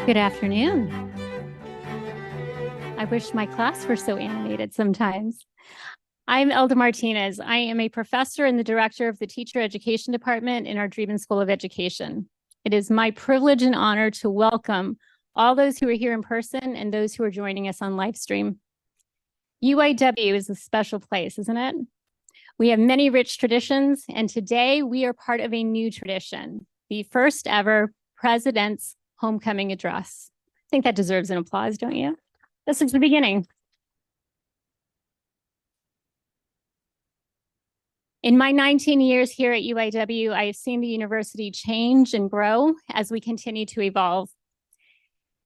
Good afternoon. I wish my class were so animated sometimes. I'm Elda Martinez. I am a professor and the director of the Teacher Education Department in our Dreeben School of Education. It is my privilege and honor to welcome all those who are here in person and those who are joining us on live stream. UIW is a special place, isn't it? We have many rich traditions, and today we are part of a new tradition, the first ever President's Homecoming Address. I think that deserves an applause, don't you? This is the beginning. In my 19 years here at UIW, I have seen the university change and grow as we continue to evolve.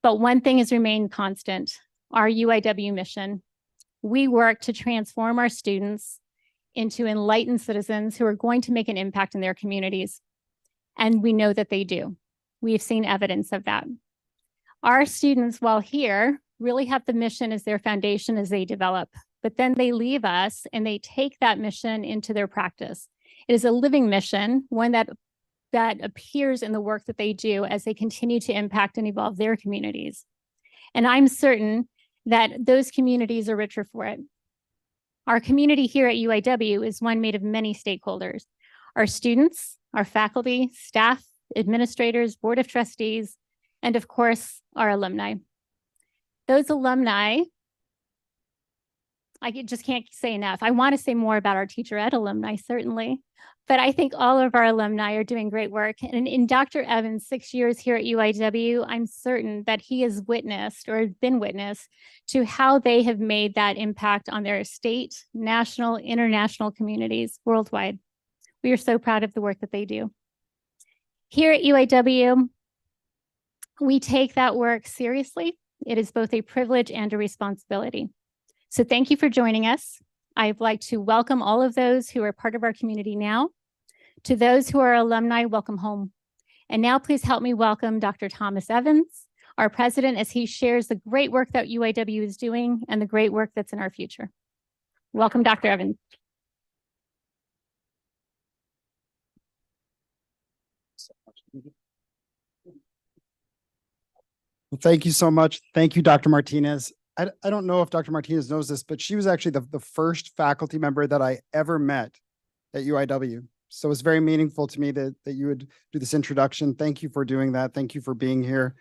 But one thing has remained constant, our UIW mission. We work to transform our students into enlightened citizens who are going to make an impact in their communities. And we know that they do. We've seen evidence of that. Our students, while here, really have the mission as their foundation as they develop, but then they leave us and they take that mission into their practice. It is a living mission, one that appears in the work that they do as they continue to impact and evolve their communities. And I'm certain that those communities are richer for it. Our community here at UIW is one made of many stakeholders: our students, our faculty, staff, administrators, board of trustees, and of course, our alumni. Those alumni, I just can't say enough. I want to say more about our teacher ed alumni, certainly, but I think all of our alumni are doing great work. And in Dr. Evans' 6 years here at UIW, I'm certain that he has witnessed or been witness to how they have made that impact on their state, national, international communities worldwide. We are so proud of the work that they do. Here at UIW, we take that work seriously. It is both a privilege and a responsibility. So thank you for joining us. I'd like to welcome all of those who are part of our community now. To those who are alumni, welcome home. And now please help me welcome Dr. Thomas Evans, our president, as he shares the great work that UIW is doing and the great work that's in our future. Welcome, Dr. Evans. Well, thank you so much. Thank you, Dr. Martinez. I don't know if Dr. Martinez knows this, but she was actually the first faculty member that I ever met at UIW. So it's very meaningful to me that you would do this introduction. Thank you for doing that. Thank you for being here.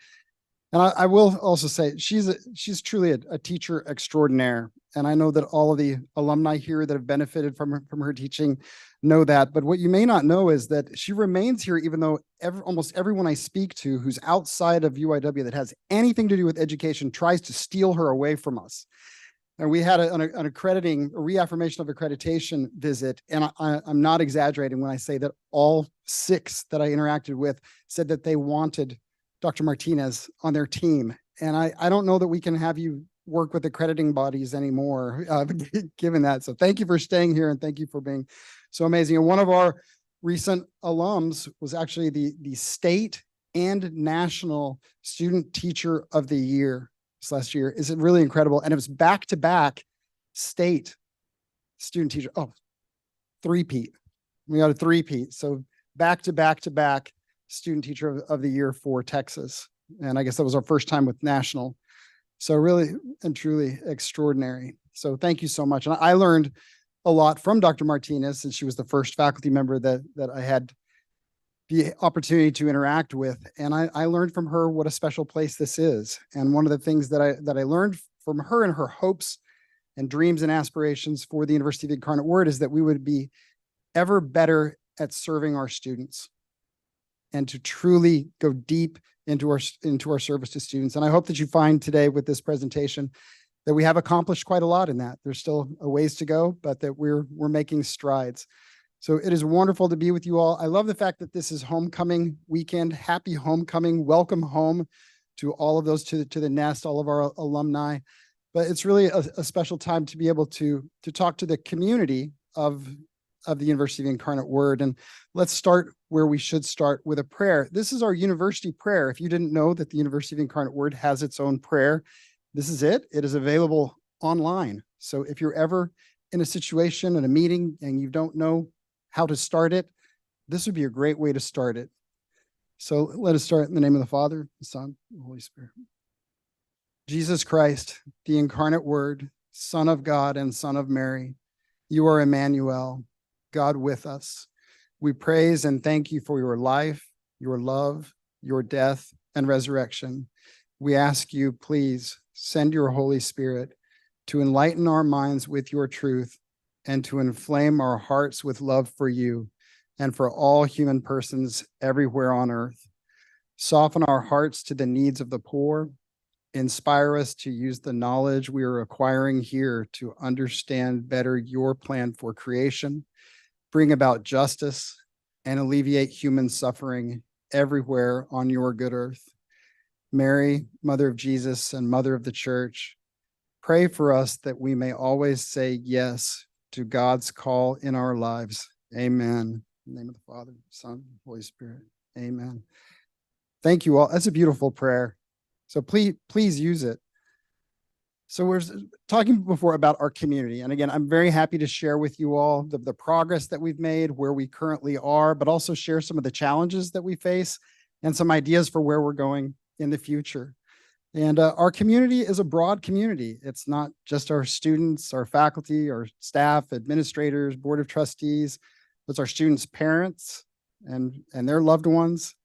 And I will also say she's truly a teacher extraordinaire. And I know that all of the alumni here that have benefited from her teaching know that. But what you may not know is that she remains here even though almost everyone I speak to who's outside of UIW that has anything to do with education tries to steal her away from us. And we had a reaffirmation of accreditation visit. And I'm not exaggerating when I say that all 6 that I interacted with said that they wanted Dr. Martinez on their team. And I don't know that we can have you work with accrediting bodies anymore, given that. So thank you for staying here and thank you for being so amazing. And one of our recent alums was actually the state and national student teacher of the year this last year. Is it really incredible? And it was back-to-back state student teacher. Oh, three-peat. We got a three-peat. So back-to-back student teacher of the year for Texas. And I guess that was our first time with national. So really and truly extraordinary. So thank you so much. And I learned a lot from Dr. Martinez since she was the first faculty member that I had the opportunity to interact with. And I learned from her what a special place this is. And one of the things that I learned from her and her hopes and dreams and aspirations for the University of the Incarnate Word is that we would be ever better at serving our students and to truly go deep into our service to students. And I hope that you find today with this presentation that we have accomplished quite a lot in that. There's still a ways to go, but that we're making strides. So it is wonderful to be with you all. I love the fact that this is homecoming weekend. Happy homecoming. Welcome home to all of those to the nest, all of our alumni. But it's really a special time to be able to talk to the community of the University of the Incarnate Word. And let's start where we should start, with a prayer. This is our university prayer. If you didn't know that the University of the Incarnate Word has its own prayer, this is it. It is available online. So if you're ever in a situation, in a meeting, and you don't know how to start it, this would be a great way to start it. So let us start in the name of the Father, the Son, and the Holy Spirit. Jesus Christ, the incarnate Word, Son of God and Son of Mary, you are Emmanuel, God with us. We praise and thank you for your life, your love, your death, and resurrection. We ask you, please send your Holy Spirit to enlighten our minds with your truth and to inflame our hearts with love for you and for all human persons everywhere on earth. Soften our hearts to the needs of the poor. Inspire us to use the knowledge we are acquiring here to understand better your plan for creation, bring about justice, and alleviate human suffering everywhere on your good earth. Mary, Mother of Jesus and Mother of the Church, pray for us that we may always say yes to God's call in our lives. Amen. In the name of the Father, Son, Holy Spirit. Amen. Thank you all. That's a beautiful prayer. So please use it. So we're talking before about our community. And again, I'm very happy to share with you all the progress that we've made, where we currently are, but also share some of the challenges that we face and some ideas for where we're going in the future. And our community is a broad community. It's not just our students, our faculty, our staff, administrators, board of trustees. It's our students' parents and their loved ones.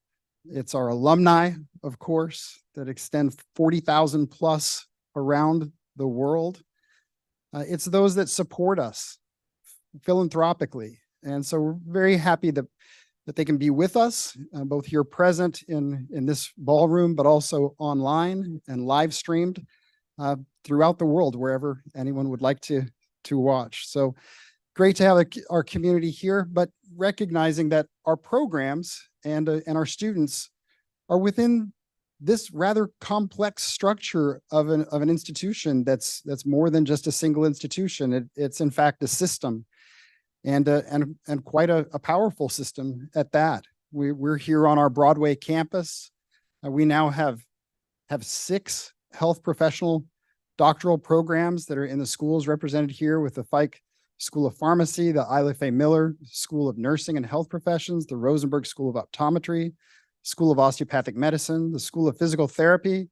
It's our alumni, of course, that extend 40,000 plus around the world. It's those that support us philanthropically. And so we're very happy that they can be with us, both here present in this ballroom, but also online and live streamed throughout the world, wherever anyone would like to watch. So great to have our community here, but recognizing that our programs and our students are within this rather complex structure of an institution that's more than just a single institution. It's in fact a system, and quite a powerful system at that. We're here on our Broadway campus. We now have 6 health professional doctoral programs that are in the schools represented here, with the Fike School of Pharmacy, the Ila Fay Miller School of Nursing and Health Professions, the Rosenberg School of Optometry, School of Osteopathic Medicine, the School of Physical Therapy,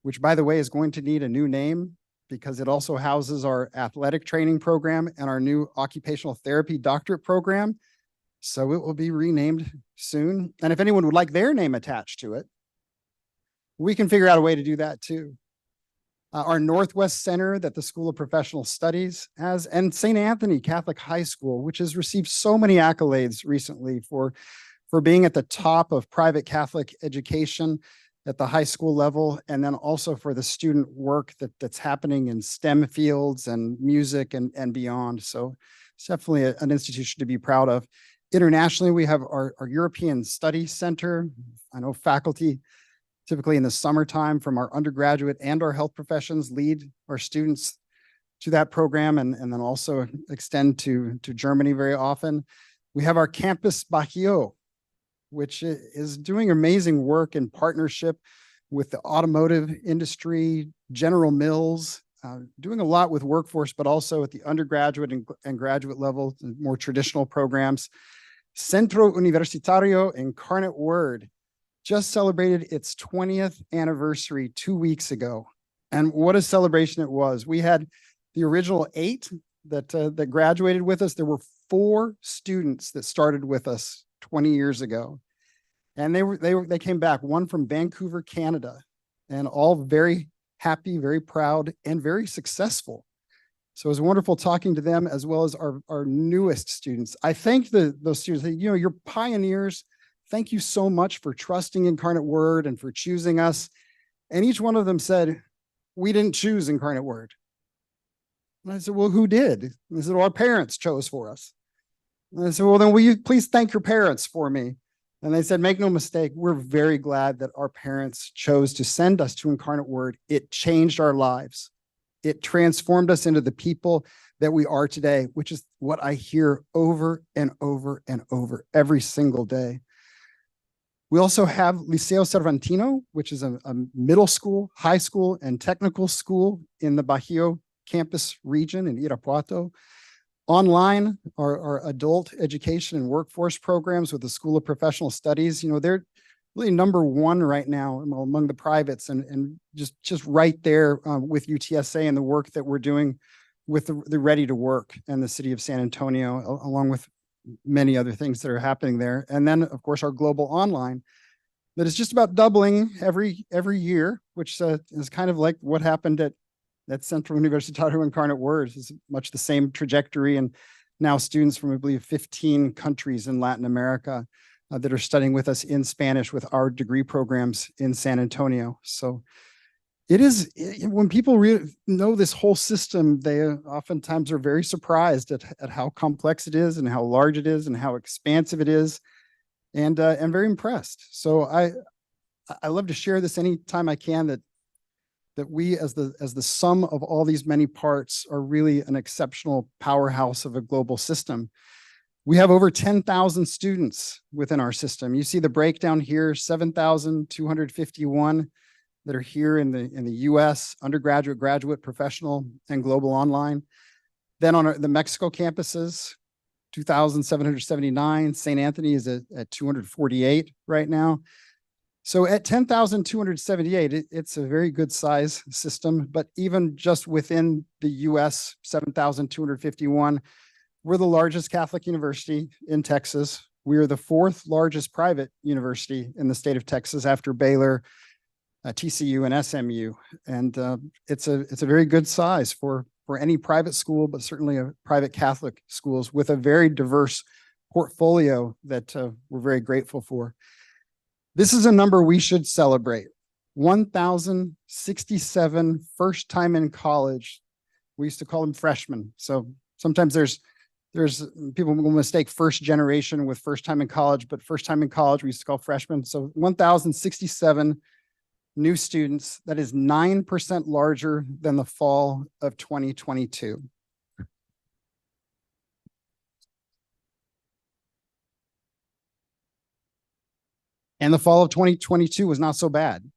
which, by the way, is going to need a new name because it also houses our athletic training program and our new occupational therapy doctorate program. So it will be renamed soon. And if anyone would like their name attached to it, we can figure out a way to do that too. Our Northwest Center that the School of Professional Studies has, and St. Anthony Catholic High School, which has received so many accolades recently for being at the top of private Catholic education at the high school level, and then also for the student work that's happening in STEM fields and music and beyond. So it's definitely an institution to be proud of. Internationally, we have our European Study Center. I know faculty typically in the summertime from our undergraduate and our health professions lead our students to that program, and then also extend to Germany very often. We have our Campus Bajío, which is doing amazing work in partnership with the automotive industry, General Mills, doing a lot with workforce, but also at the undergraduate and graduate level, more traditional programs. Centro Universitario Incarnate Word just celebrated its 20th anniversary 2 weeks ago. And what a celebration it was. We had the original 8 that graduated with us. There were 4 students that started with us 20 years ago. And they came back, one from Vancouver, Canada, and all very happy, very proud, and very successful. So it was wonderful talking to them, as well as our newest students. I thank those students. You're pioneers. Thank you so much for trusting Incarnate Word and for choosing us. And each one of them said, we didn't choose Incarnate Word. And I said, well, who did? And they said, well, our parents chose for us. And I said, well, then will you please thank your parents for me? And they said, make no mistake, we're very glad that our parents chose to send us to Incarnate Word. It changed our lives. It transformed us into the people that we are today, which is what I hear over and over and over every single day. We also have Liceo Cervantino, which is a middle school, high school, and technical school in the Bajío campus region in Irapuato. Online, our adult education and workforce programs with the School of Professional Studies, they're really number one right now among the privates, and just right there with UTSA and the work that we're doing with the Ready to Work and the city of San Antonio, along with many other things that are happening there. And then, of course, our global online that is just about doubling every year, which is kind of like what happened at Central Universitario Incarnate Word. Is much the same trajectory, and now students from, I believe, 15 countries in Latin America that are studying with us in Spanish with our degree programs in San Antonio. So it is, when people know this whole system, they oftentimes are very surprised at how complex it is and how large it is and how expansive it is, and very impressed. So I love to share this anytime I can, that we as the sum of all these many parts are really an exceptional powerhouse of a global system. We have over 10,000 students within our system. You see the breakdown here, 7,251 that are here in the US, undergraduate, graduate, professional, and global online. Then on the Mexico campuses, 2,779. St. Anthony is at 248 right now. So at 10,278, it's a very good size system, but even just within the US, 7,251, we're the largest Catholic university in Texas. We are the fourth largest private university in the state of Texas after Baylor, TCU, and SMU. And it's a very good size for any private school, but certainly a private Catholic schools with a very diverse portfolio that we're very grateful for. This is a number we should celebrate. 1,067 first time in college. We used to call them freshmen. So sometimes there's people will mistake first generation with first time in college, but first time in college we used to call freshmen. So 1,067 new students. That is 9% larger than the fall of 2022. And the fall of 2022 was not so bad.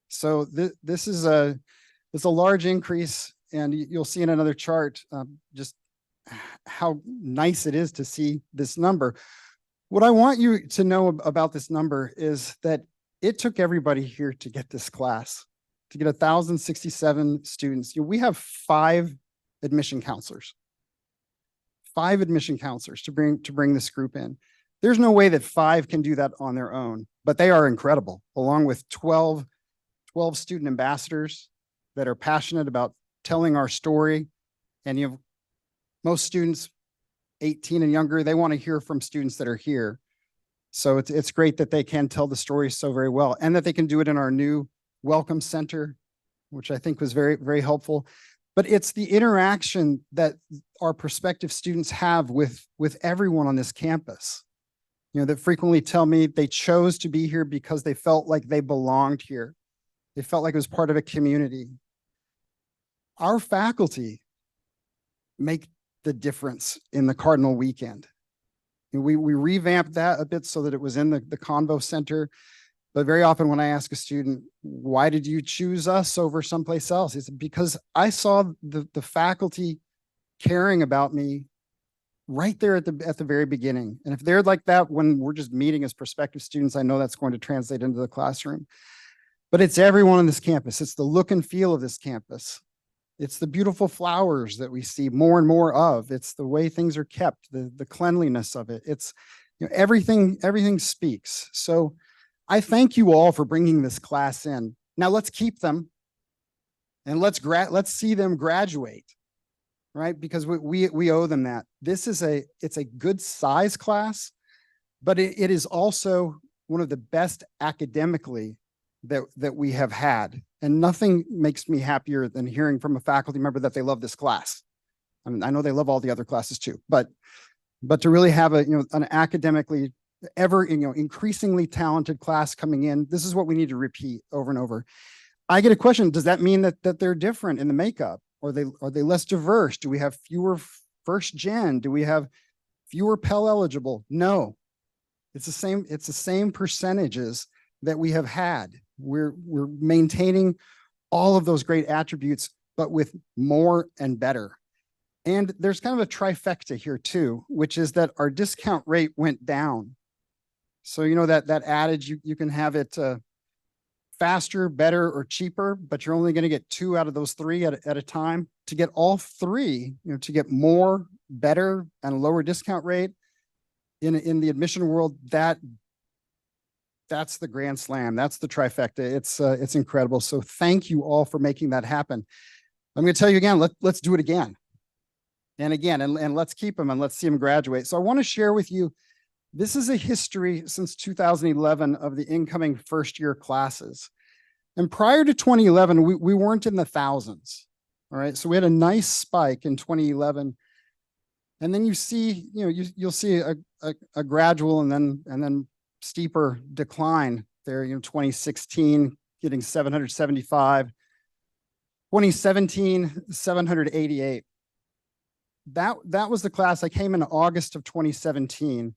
So this is a large increase, and you'll see in another chart just how nice it is to see this number. What I want you to know about this number is that it took everybody here to get this class, to get 1,067 students. We have 5 admission counselors. 5 admission counselors to bring this group in. There's no way that 5 can do that on their own, but they are incredible, along with 12 student ambassadors that are passionate about telling our story. And you have most students 18 and younger, they want to hear from students that are here. So it's great that they can tell the story so very well, and that they can do it in our new Welcome Center, which I think was very, very helpful. But it's the interaction that our prospective students have with everyone on this campus, that frequently tell me they chose to be here because they felt like they belonged here. They felt like it was part of a community. Our faculty make the difference in the Cardinal Weekend. We revamped that a bit so that it was in the Convo Center. But very often when I ask a student, why did you choose us over someplace else? It's because I saw the faculty caring about me right there at the very beginning. And if they're like that when we're just meeting as prospective students, I know that's going to translate into the classroom. But it's everyone on this campus. It's the look and feel of this campus. It's the beautiful flowers that we see more and more of. It's the way things are kept, the cleanliness of it. It's everything speaks. So I thank you all for bringing this class in. Now let's keep them, and let's see them graduate, right? Because we owe them that. It's a good size class, but it is also one of the best academically that we have had. And nothing makes me happier than hearing from a faculty member that they love this class. I mean, I know they love all the other classes too, but to really have an academically increasingly talented class coming in, this is what we need to repeat over and over. I get a question, does that mean that they're different in the makeup? Are they less diverse? Do we have fewer first gen? Do we have fewer Pell eligible? No, it's the same percentages that we have had. We're maintaining all of those great attributes, but with more and better. And there's kind of a trifecta here too, which is that our discount rate went down. So, that adage, you can have it faster, better, or cheaper, but you're only going to get 2 out of those 3 at a time. To get all 3, to get more, better, and a lower discount rate in the admission world, that's the grand slam. That's the trifecta. It's incredible. So thank you all for making that happen. I'm going to tell you again, let's do it again and again, and let's keep them and let's see them graduate. So I want to share with you, this is a history since 2011 of the incoming first-year classes. And prior to 2011, we weren't in the thousands. All right. So we had a nice spike in 2011. And then you see, you'll see a gradual and then steeper decline there, 2016 getting 775, 2017, 788. That was the class. I came in August of 2017.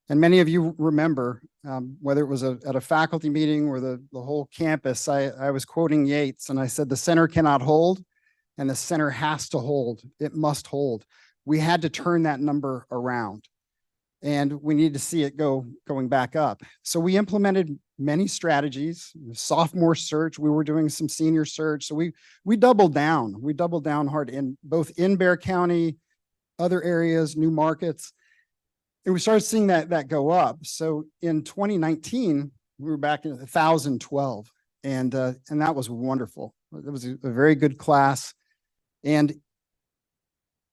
And many of you remember, whether it was at a faculty meeting or the whole campus, I was quoting Yeats and I said, the center cannot hold and the center has to hold. It must hold. We had to turn that number around and we need to see it going back up. So we implemented many strategies, sophomore search. We were doing some senior search. So we doubled down. We doubled down hard in both in Bexar County, other areas, new markets. And we started seeing that go up. So in 2019, we were back in 1,012, and that was wonderful. It was a very good class. And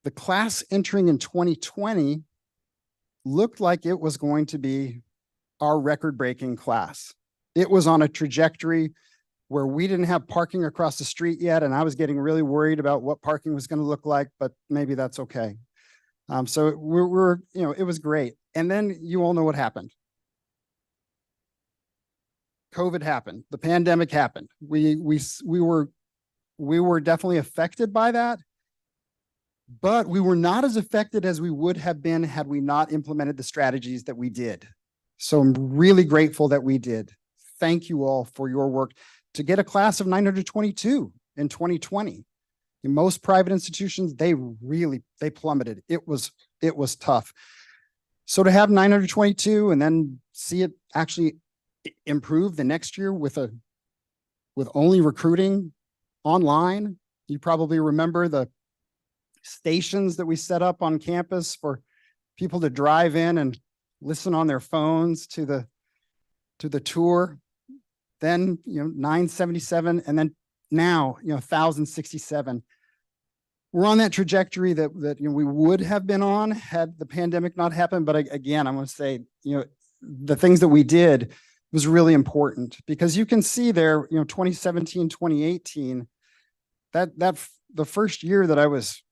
the class entering in 2020 looked like it was going to be our record-breaking class. It was on a trajectory where we didn't have parking across the street yet, and I was getting really worried about what parking was going to look like, but maybe that's okay. So it was great. And then you all know what happened. COVID happened. The pandemic happened. We were definitely affected by that, but we were not as affected as we would have been had we not implemented the strategies that we did. So I'm really grateful that we did. Thank you all for your work to get a class of 922 in 2020. In most private institutions, they plummeted. It was tough. So to have 922 and then see it actually improve the next year with only recruiting online, you probably remember the stations that we set up on campus for people to drive in and listen on their phones to the tour. Then 977, and then now 1,067. We're on that trajectory that we would have been on had the pandemic not happened. But again, I'm going to say, the things that we did was really important, because you can see there, 2017, 2018, that the first year that I was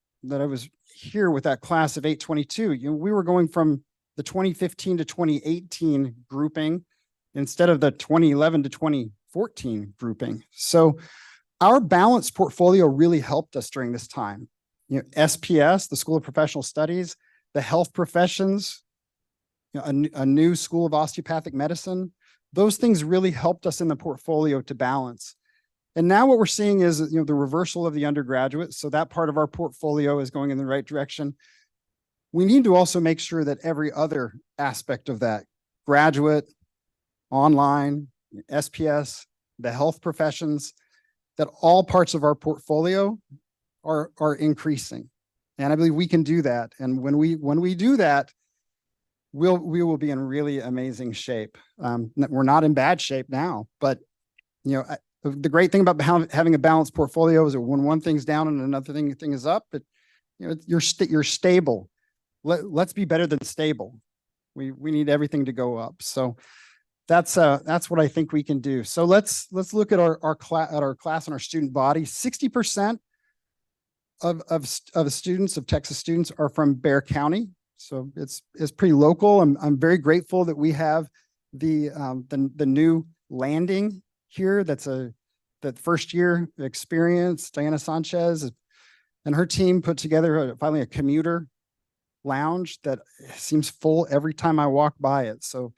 here with that class of 822, we were going from the 2015 to 2018 grouping instead of the 2011 to 2014 grouping. So our balanced portfolio really helped us during this time. SPS, the School of Professional Studies, the health professions, a new School of Osteopathic Medicine, those things really helped us in the portfolio to balance. And now what we're seeing is, the reversal of the undergraduate. So that part of our portfolio is going in the right direction. We need to also make sure that every other aspect of that, graduate, online, SPS, the health professions, that all parts of our portfolio are increasing. And I believe we can do that. And when we do that, we will be in really amazing shape. We're not in bad shape now, but the great thing about having a balanced portfolio is that when one thing's down and another thing is up, you're stable. Let's be better than stable. We need everything to go up. So that's what I think we can do. So let's look at our class and our student body. 60% of students, of Texas students, are from Bexar County. So it's pretty local. I'm very grateful that we have the new landing here. That first year experience. Diana Sanchez and her team put together finally a commuter lounge that seems full every time I walk by it. So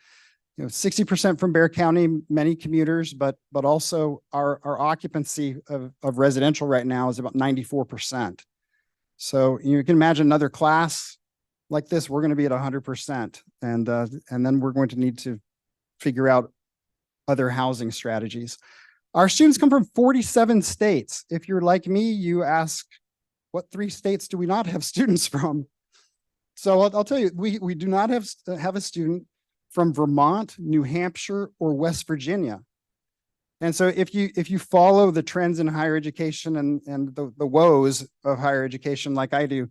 60% from Bexar County, many commuters, but also our occupancy of residential right now is about 94%. So you can imagine another class like this, we're going to be at 100%. And then we're going to need to figure out other housing strategies. Our students come from 47 states. If you're like me, you ask, what 3 states do we not have students from? So I'll tell you, we do not have a student from Vermont, New Hampshire, or West Virginia. And so if you follow the trends in higher education and the woes of higher education like I do,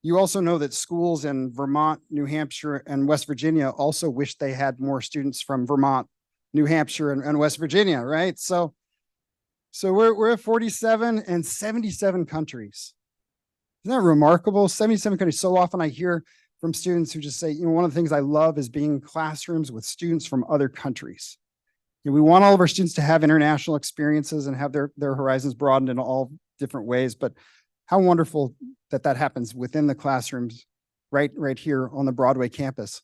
you also know that schools in Vermont, New Hampshire, and West Virginia also wish they had more students from Vermont, New Hampshire, and West Virginia, right? So we're at 47 and 77 countries. Isn't that remarkable? 77 countries. So often I hear from students who just say, one of the things I love is being in classrooms with students from other countries. We want all of our students to have international experiences and have their horizons broadened in all different ways. But how wonderful that happens within the classrooms right here on the Broadway campus.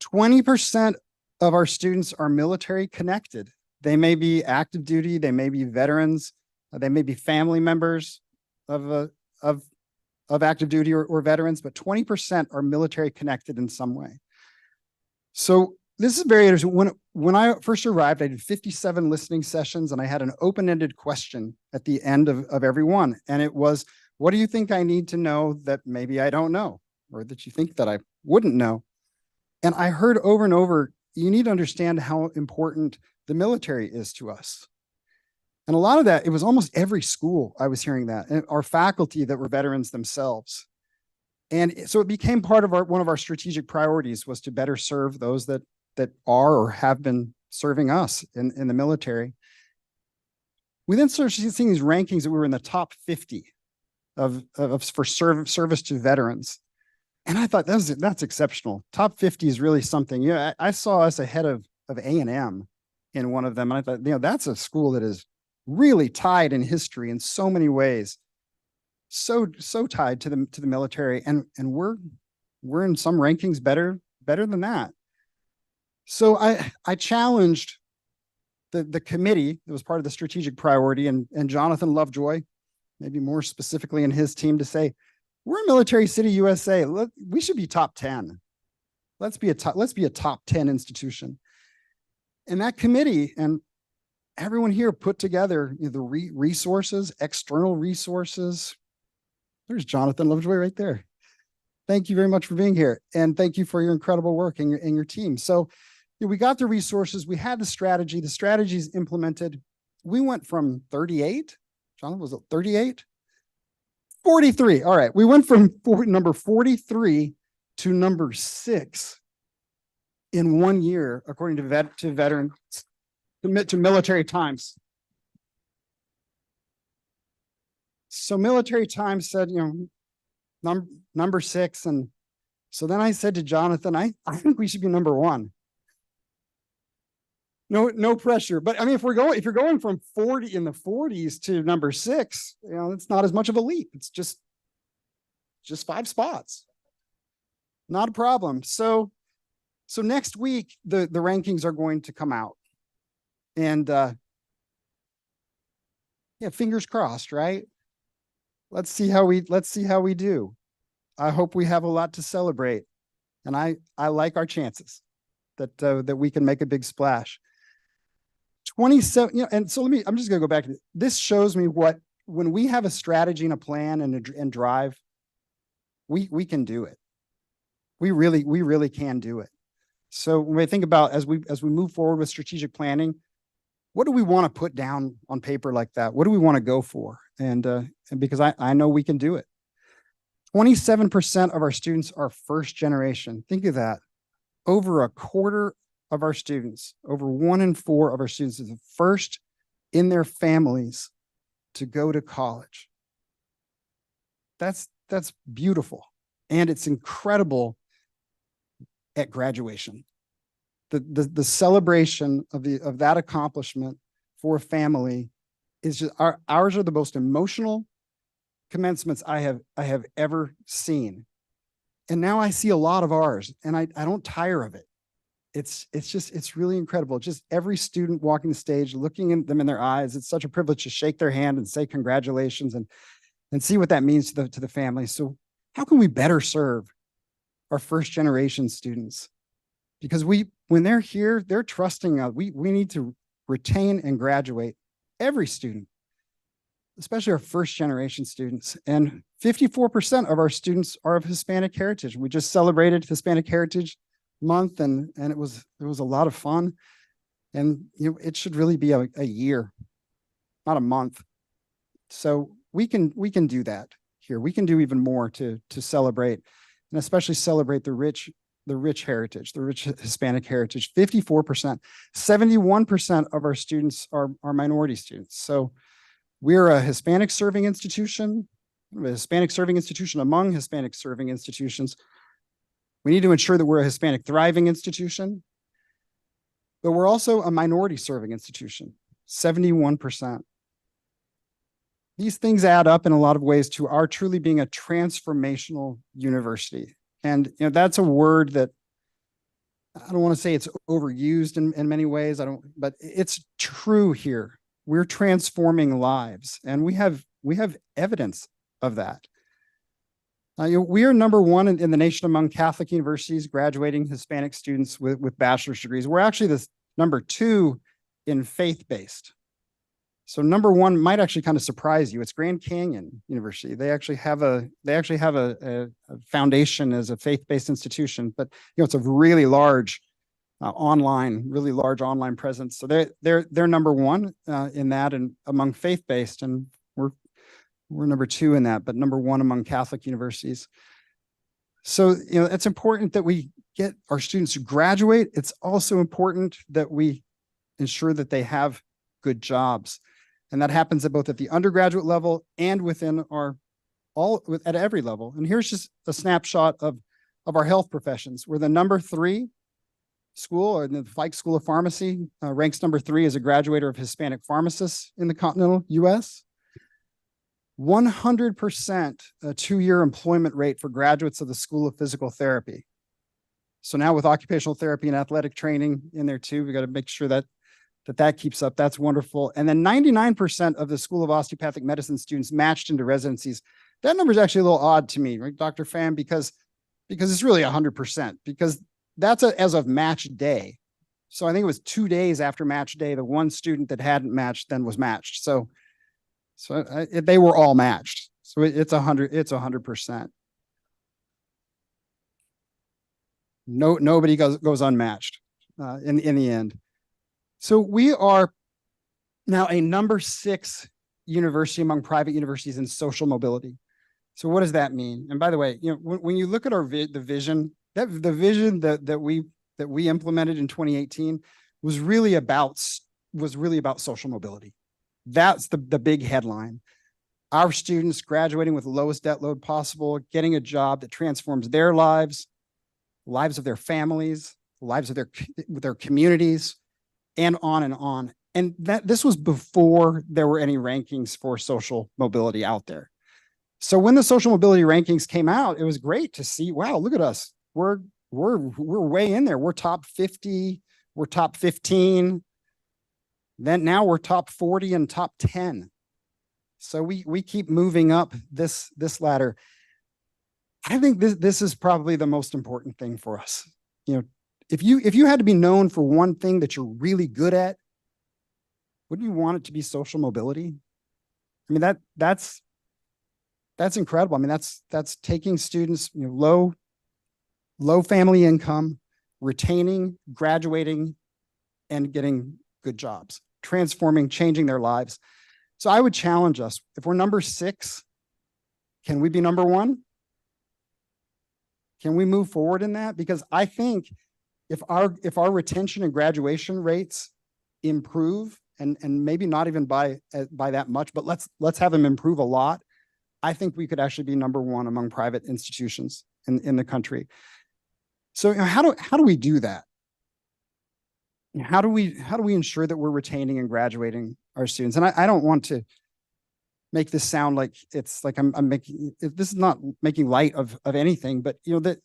20% of our students are military connected. They may be active duty, they may be veterans, they may be family members of active duty or veterans, but 20% are military connected in some way. So this is very interesting. When I first arrived, I did 57 listening sessions and I had an open-ended question at the end of every one. And it was, what do you think I need to know that maybe I don't know, or that you think that I wouldn't know? And I heard over and over, you need to understand how important the military is to us. And a lot of that, it was almost every school I was hearing that, and our faculty that were veterans themselves. And so it became part of one of our strategic priorities was to better serve those that are or have been serving us in the military. We then started seeing these rankings that we were in the top 50 for service to veterans. And I thought that's exceptional. Top 50 is really something. Yeah, I saw us ahead of A&M in one of them. And I thought, that's a school that is really tied in history in so many ways. So tied to the military. And we're in some rankings better than that. So I challenged the committee that was part of the strategic priority and Jonathan Lovejoy, maybe more specifically in his team, to say, we're a military city, USA. We should be top 10. Let's be a top 10 institution. And that committee and everyone here put together the resources, external resources. There's Jonathan Lovejoy right there. Thank you very much for being here. And thank you for your incredible work and your team. So we got the resources. We had the strategy. The strategy is implemented. We went from 38. Jonathan, was it 38? 43. All right. We went from number 43 to number 6 in 1 year, according to veterans, to Military Times. So Military Times said, number 6. And so then I said to Jonathan, I think we should be number 1. No pressure. But I mean, if you're going from 40 in the 40s to number 6, it's not as much of a leap. It's just 5 spots. Not a problem. So next week, the rankings are going to come out. And fingers crossed, right? Let's see how we do. I hope we have a lot to celebrate. And I like our chances that we can make a big splash. 27, and so I'm just gonna go back to this. Shows me when we have a strategy and a plan and drive, we can do it. We really can do it. So when we think about as we move forward with strategic planning, what do we want to put down on paper like that? What do we want to go for? And because I know we can do it. 27% of our students are first generation. Think of that. Over a quarter of our students, over 1 in 4 of our students is the first in their families to go to college. That's beautiful. And it's incredible at graduation. The celebration of that accomplishment for a family is just ours are the most emotional commencements I have ever seen. And now I see a lot of ours and I don't tire of it. It's really incredible. Just every student walking the stage, looking at them in their eyes. It's such a privilege to shake their hand and say congratulations and see what that means to the family. So how can we better serve our first generation students? because when they're here, they're trusting us. We need to retain and graduate every student, especially our first generation students. And 54% of our students are of Hispanic heritage. We just celebrated Hispanic Heritage Month, and it was a lot of fun. And it should really be a year, not a month. So we can do that here. We can do even more to celebrate, and especially celebrate the rich heritage, the rich Hispanic heritage. 54%, 71% of our students are minority students. So we're a Hispanic serving institution, a Hispanic serving institution among Hispanic serving institutions. We need to ensure that we're a Hispanic thriving institution, but we're also a minority serving institution, 71%. These things add up in a lot of ways to our truly being a transformational university. And that's a word that I don't want to say it's overused in many ways. But it's true here. We're transforming lives, and we have evidence of that. We are number one in the nation among Catholic universities graduating Hispanic students with bachelor's degrees. We're actually the number 2 in faith-based. So number 1 might actually kind of surprise you. It's Grand Canyon University. They actually have a foundation as a faith-based institution, but it's a really large really large online presence. So they're number 1 in that, and among faith-based, and we're number 2 in that, but number 1 among Catholic universities. So it's important that we get our students to graduate. It's also important that we ensure that they have good jobs. And that happens at both at the undergraduate level and within at every level. And here's just a snapshot of our health professions. We're the number 3 school, or the Fike School of Pharmacy ranks number 3 as a graduator of Hispanic pharmacists in the continental US. 100% a 2-year employment rate for graduates of the School of Physical Therapy. So now with occupational therapy and athletic training in there too, we got to make sure that keeps up. That's wonderful. And then 99% of the School of Osteopathic Medicine students matched into residencies. That number is actually a little odd to me, right, Dr. Pham, because it's really 100%, because that's as of match day. So I think it was 2 days after match day, the one student that hadn't matched then was matched. So they were all matched. So it's 100%. Nobody goes unmatched in the end. So we are now a number 6 university among private universities in social mobility. So what does that mean? And by the way, when you look at the vision that we implemented in 2018 was really about social mobility. That's the big headline. Our students graduating with the lowest debt load possible, getting a job that transforms their lives, lives of their families, lives of their communities, and on and on. And this was before there were any rankings for social mobility out there. So when the social mobility rankings came out, it was great to see, wow, look at us. We're way in there. We're top 50, we're top 15. Then now we're top 40 and top 10. So we keep moving up this ladder. I think this is probably the most important thing for us. If you had to be known for one thing that you're really good at, wouldn't you want it to be social mobility? I mean, that's incredible. I mean, that's taking students, low family income, retaining, graduating, and getting good jobs, transforming, changing their lives. So I would challenge us, if we're number 6, can we be number 1? Can we move forward in that? Because I think if our retention and graduation rates improve, and maybe not even by that much, but let's have them improve a lot, I think we could actually be number 1 among private institutions in the country. So how do we do that? How do we ensure that we're retaining and graduating our students? And I don't want to make this sound like it's like I'm making this is not making light of anything, but that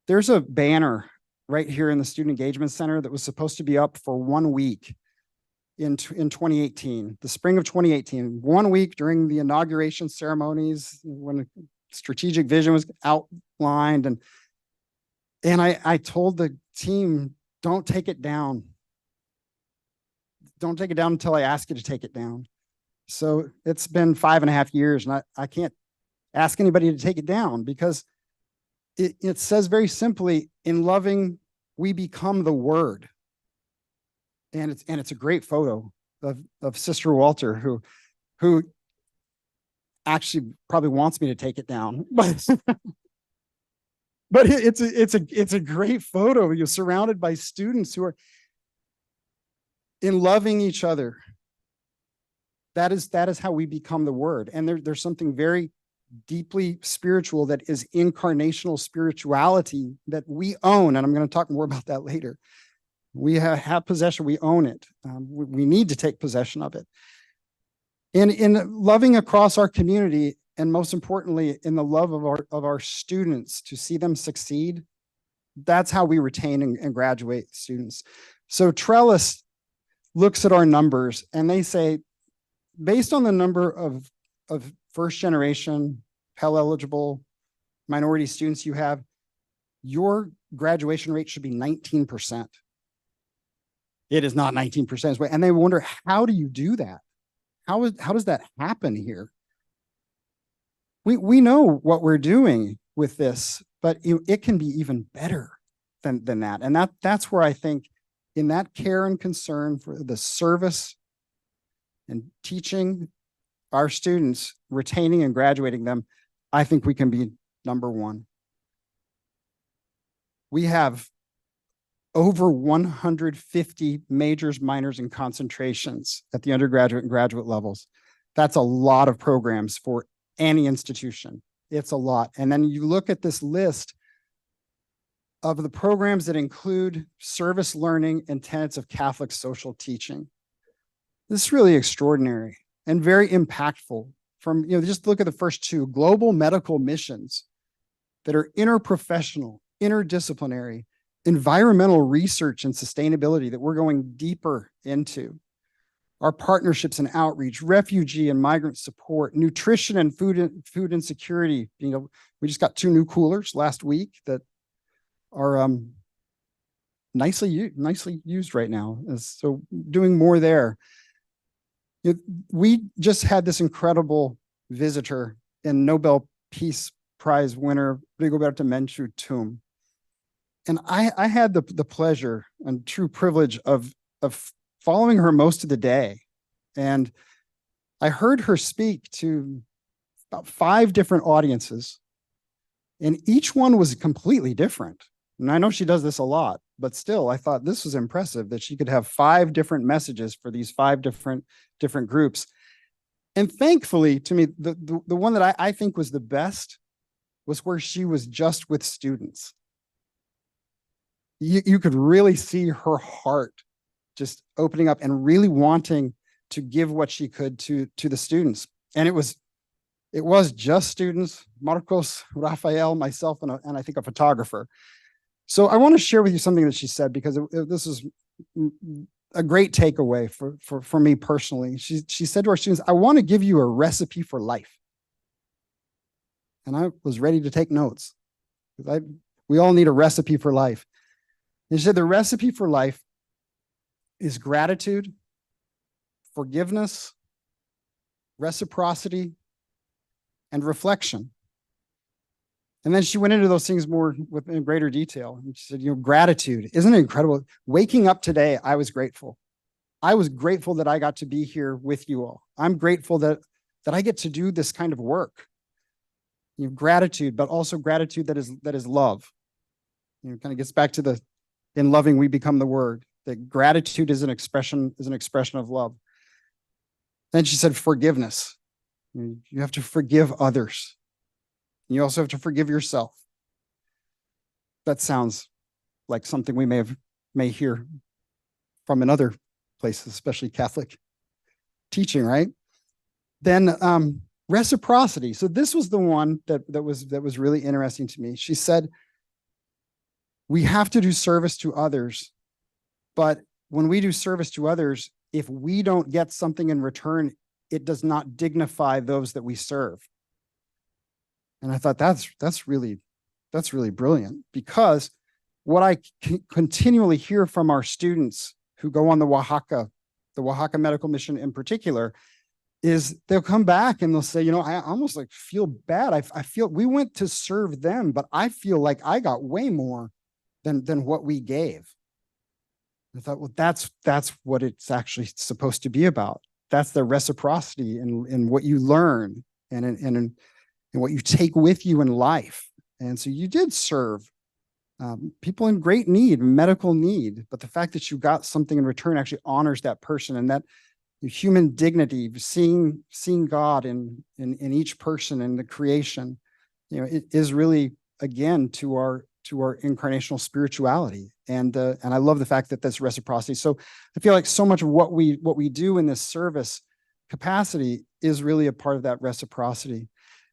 there's a banner right here in the Student Engagement Center that was supposed to be up for 1 week in 2018, the spring of 2018, 1 week during the inauguration ceremonies when a strategic vision was outlined. And I told the team, don't take it down. Don't take it down until I ask you to take it down. So it's been 5.5 years, and I can't ask anybody to take it down because it says very simply, in loving, we become the word. And it's a great photo of Sister Walter, who actually probably wants me to take it down, but it's a great photo. You're surrounded by students who are in loving each other. That is how we become the word. And there's something very deeply spiritual that is incarnational spirituality that we own. And I'm going to talk more about that later. We have possession. We own it. We need to take possession of it. In loving across our community, and most importantly, in the love of our students, to see them succeed, that's how we retain and graduate students. So Trellis looks at our numbers and they say, based on the number of first generation Pell eligible minority students you have, your graduation rate should be 19%. It is not 19%. And they wonder, how do you do that? How does that happen here? We know what we're doing with this, but it can be even better than that. And that's where I think, in that care and concern for the service and teaching our students, retaining and graduating them, I think we can be number one. We have over 150 majors, minors, and concentrations at the undergraduate and graduate levels. That's a lot of programs for any institution. It's a lot. And then you look at this list of the programs that include service learning and tenets of Catholic social teaching. This is really extraordinary and very impactful. From, just look at the first two: global medical missions that are interprofessional, interdisciplinary, environmental research and sustainability that we're going deeper into, our partnerships and outreach, refugee and migrant support, nutrition and food insecurity. We just got 2 new coolers last week that are nicely used right now. So doing more there. We just had this incredible visitor and Nobel Peace Prize winner, Rigoberta Menchú Tum. And I had the pleasure and true privilege of following her most of the day. And I heard her speak to about 5 different audiences, and each one was completely different. And I know she does this a lot, but still, I thought this was impressive that she could have 5 different messages for these 5 different groups. And thankfully, to me, the one that I think was the best was where she was just with students. You could really see her heart just opening up and really wanting to give what she could to the students. And it was just students: Marcos, Rafael, myself, and I think a photographer. So I want to share with you something that she said, because this is a great takeaway for me personally. She said to our students, "I want to give you a recipe for life." And I was ready to take notes, because we all need a recipe for life. And she said the recipe for life is gratitude, forgiveness, reciprocity, and reflection. And then she went into those things more in greater detail. And she said, gratitude, isn't it incredible? Waking up today, I was grateful. I was grateful that I got to be here with you all. I'm grateful that I get to do this kind of work. Gratitude, but also gratitude that is love. Kind of gets back to in loving, we become the word. That gratitude is an expression of love. Then she said forgiveness. You have to forgive others. You also have to forgive yourself. That sounds like something we may hear from in other places, especially Catholic teaching, right? Then reciprocity. So this was the one that was really interesting to me. She said, we have to do service to others, but when we do service to others, if we don't get something in return, it does not dignify those that we serve. And I thought that's really brilliant, because what I continually hear from our students who go on the Oaxaca medical mission in particular, is they'll come back and they'll say, you know, I almost like feel bad. I feel we went to serve them, but I feel like I got way more than what we gave. I thought, well, that's what it's actually supposed to be about. That's the reciprocity in what you learn and in what you take with you in life. And so you did serve people in great need, medical need, but the fact that you got something in return actually honors that person, and that human dignity, seeing God in each person and the creation, you know, it is really, again, to our incarnational spirituality. And I love the fact that that's reciprocity. So I feel like so much of what we do in this service capacity is really a part of that reciprocity.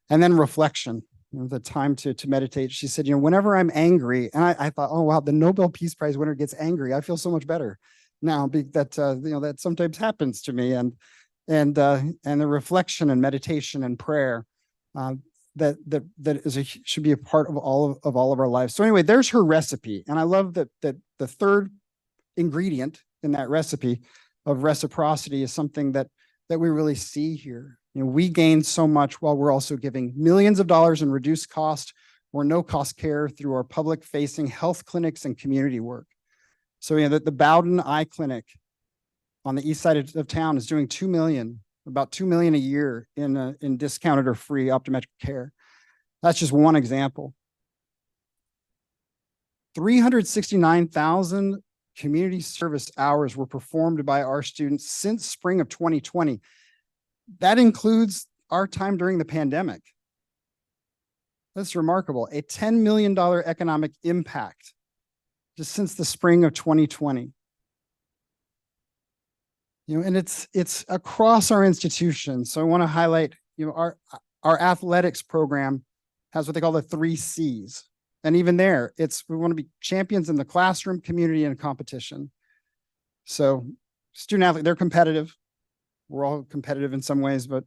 And then reflection, you know, the time to meditate. She said, you know, whenever I'm angry, and I thought, oh, wow, the Nobel Peace Prize winner gets angry, I feel so much better now, that you know, that sometimes happens to me. And the reflection and meditation and prayer, that should be a part of all of our lives. So anyway, there's her recipe. And I love that the third ingredient in that recipe of reciprocity is something that we really see here. You know, we gain so much while we're also giving millions of dollars in reduced cost or no cost care through our public facing health clinics and community work. So, you know, the Bowden Eye Clinic on the east side of town is doing about $2 million a year in discounted or free optometric care. That's just one example. 369,000 community service hours were performed by our students since spring of 2020. That includes our time during the pandemic. That's remarkable. A $10 million economic impact just since the spring of 2020. You know, and it's across our institution. So I want to highlight, you know, our athletics program has what they call the 3 C's. And even there, we want to be champions in the classroom, community, and competition. So student athlete, they're competitive. We're all competitive in some ways, you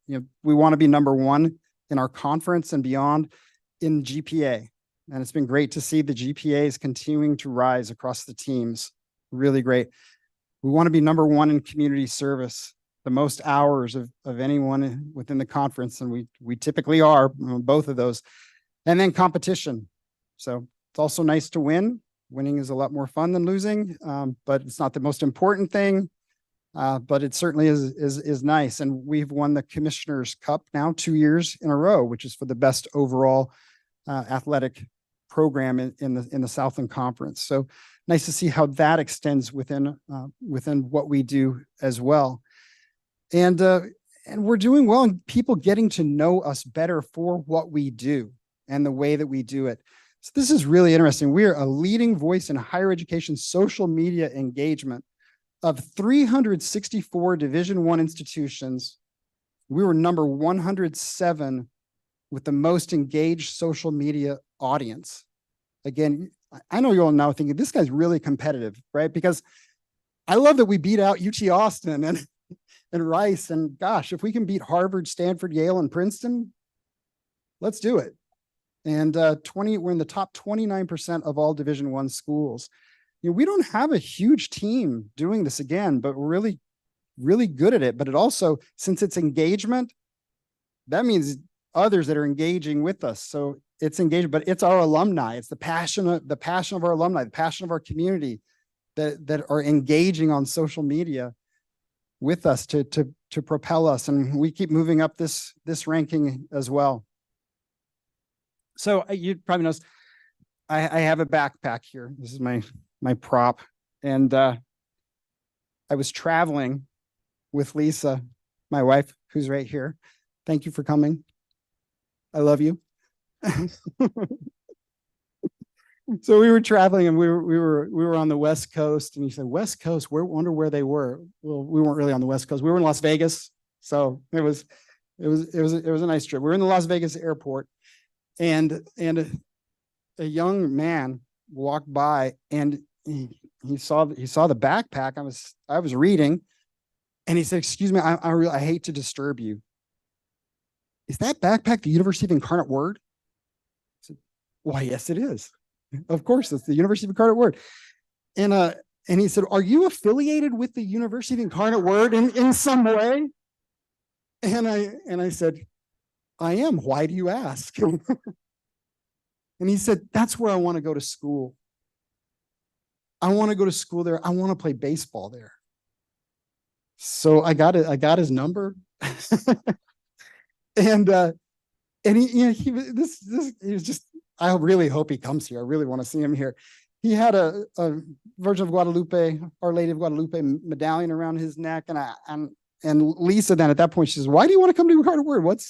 know, we want to be number one in our conference and beyond in GPA. And it's been great to see the GPAs continuing to rise across the teams. Really great. We want to be number one in community service, the most hours of anyone within the conference. And we typically are both of those. And then competition. So it's also nice to win. Winning is a lot more fun than losing, but it's not the most important thing. But it certainly is nice. And we've won the Commissioner's Cup now 2 years in a row, which is for the best overall athletic program in the Southland Conference. So nice to see how that extends within what we do as well. And we're doing well, and people getting to know us better for what we do and the way that we do it. So this is really interesting. We are a leading voice in higher education social media engagement. Of 364 Division I institutions, we were number 107 with the most engaged social media audience. Again, I know you're all now thinking, this guy's really competitive, right? Because I love that we beat out UT Austin and Rice. And gosh, if we can beat Harvard, Stanford, Yale, and Princeton, let's do it. And we're in the top 29% of all Division I schools. You know, we don't have a huge team doing this again, but we're really, really good at it. But it also, since it's engagement, that means others that are engaging with us. So it's engagement, but it's our alumni. It's the passion of our alumni, the passion of our community that are engaging on social media with us to propel us. And we keep moving up this ranking as well. So you probably noticed I have a backpack here. This is my prop. And I was traveling with Lisa, my wife, who's right here. Thank you for coming. I love you. So we were traveling, and we were on the West Coast, and you said, West Coast, wonder where they were. Well, we weren't really on the West Coast. We were in Las Vegas. So it was a nice trip. We were in the Las Vegas airport, and a young man walked by, and he saw the backpack I was reading, and he said, excuse me, I hate to disturb you. Is that backpack the University of Incarnate Word? I said, why, yes, it is. Of course, it's the University of Incarnate Word. And he said, are you affiliated with the University of Incarnate Word in some way? And I said, I am. Why do you ask? And he said, that's where I want to go to school. I want to go to school there. I want to play baseball there. So I got it. I got his number. and he was just, I really hope he comes here. I really want to see him here. He had a Virgin of Guadalupe, Our Lady of Guadalupe medallion around his neck. And Lisa then at that point, she says, why do you want to come to Incarnate Word? What's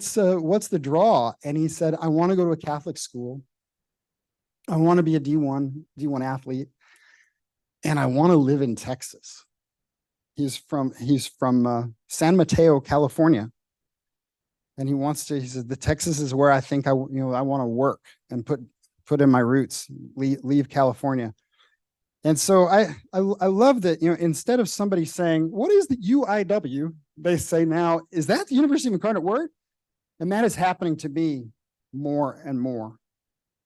the draw? And he said, I want to go to a Catholic school. I want to be a D1 athlete. And I want to live in Texas. He's from San Mateo, California. And he said, the Texas is where I think I want to work and put in my roots, leave California. And so I love that, instead of somebody saying, what is the UIW? They say now, is that the University of Incarnate Word? And that is happening to me more and more.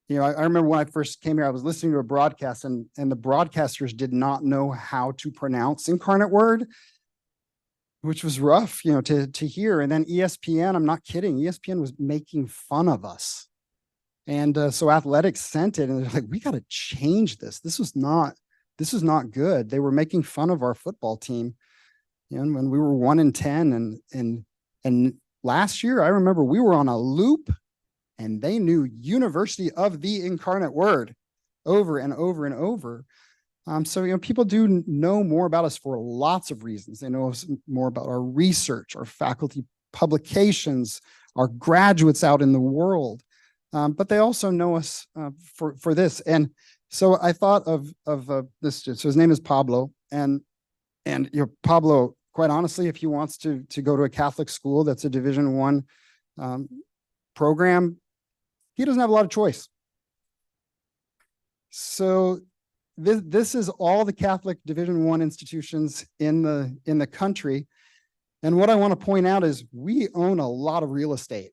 I remember when I first came here, I was listening to a broadcast and the broadcasters did not know how to pronounce Incarnate Word, which was rough, to hear. And then ESPN, I'm not kidding, ESPN was making fun of us. And so athletics sent it and they're like, we got to change this. This is not good. They were making fun of our football team. When we were 1-10 and last year, I remember we were on a loop and they knew University of the Incarnate Word over and over and over. So, people do know more about us for lots of reasons. They know us more about our research, our faculty publications, our graduates out in the world. But they also know us for this. And so I thought of this. So his name is Pablo. And Pablo, quite honestly, if he wants to go to a Catholic school that's a Division I program, he doesn't have a lot of choice. So this is all the Catholic Division I institutions in the country. And what I want to point out is we own a lot of real estate.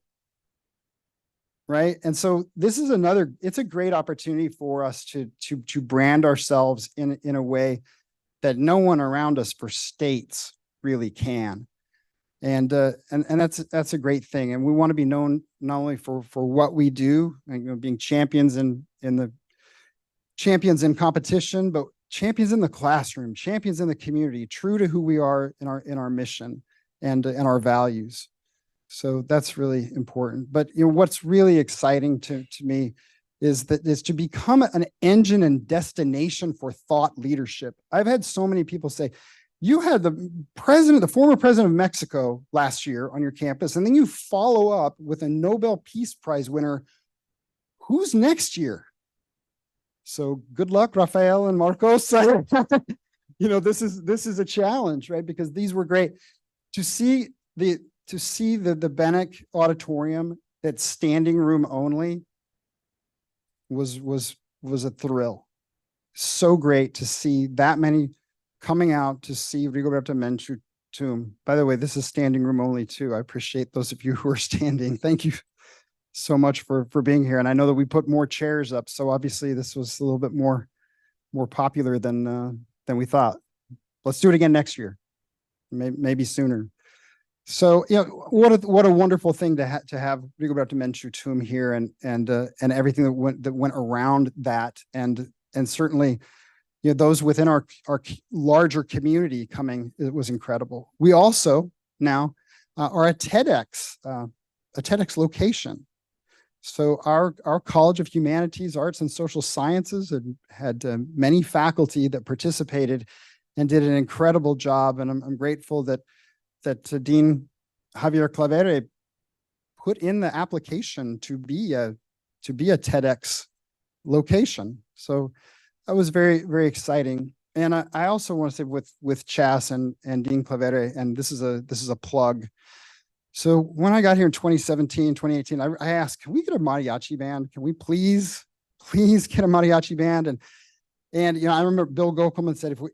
Right. And so this is it's a great opportunity for us to brand ourselves in a way that no one around us for states really can. And that's a great thing. And we want to be known not only for what we do, being champions in competition, but champions in the classroom, champions in the community, true to who we are in our mission and our values. So that's really important. But what's really exciting to me is to become an engine and destination for thought leadership. I've had so many people say, you had the former president of Mexico last year on your campus, and then you follow up with a Nobel Peace Prize winner. Who's next year? So good luck, Rafael and Marcos. This is a challenge, right? Because these were great. To see the Bennick Auditorium that's standing room only was a thrill. So great to see that many coming out to see Rigoberta Menchú tomb. By the way, this is standing room only too. I appreciate those of you who are standing. Thank you so much for being here. And I know that we put more chairs up, so obviously this was a little bit more popular than we thought. Let's do it again next year, maybe sooner. So what a wonderful thing to have Rigoberta Menchú tomb here and everything that went around that and certainly those within our larger community coming, it was incredible. We also now are a TEDx location. So our College of Humanities, Arts, and Social Sciences had many faculty that participated and did an incredible job. And I'm grateful that Dean Javier Clavere put in the application to be a TEDx location. So that was very, very exciting. And I also want to say with Chas and Dean Clavere, and this is a plug. So when I got here in 2017, 2018, I asked, can we get a mariachi band? Can we please get a mariachi band? And I remember Bill Gokelman said, if we're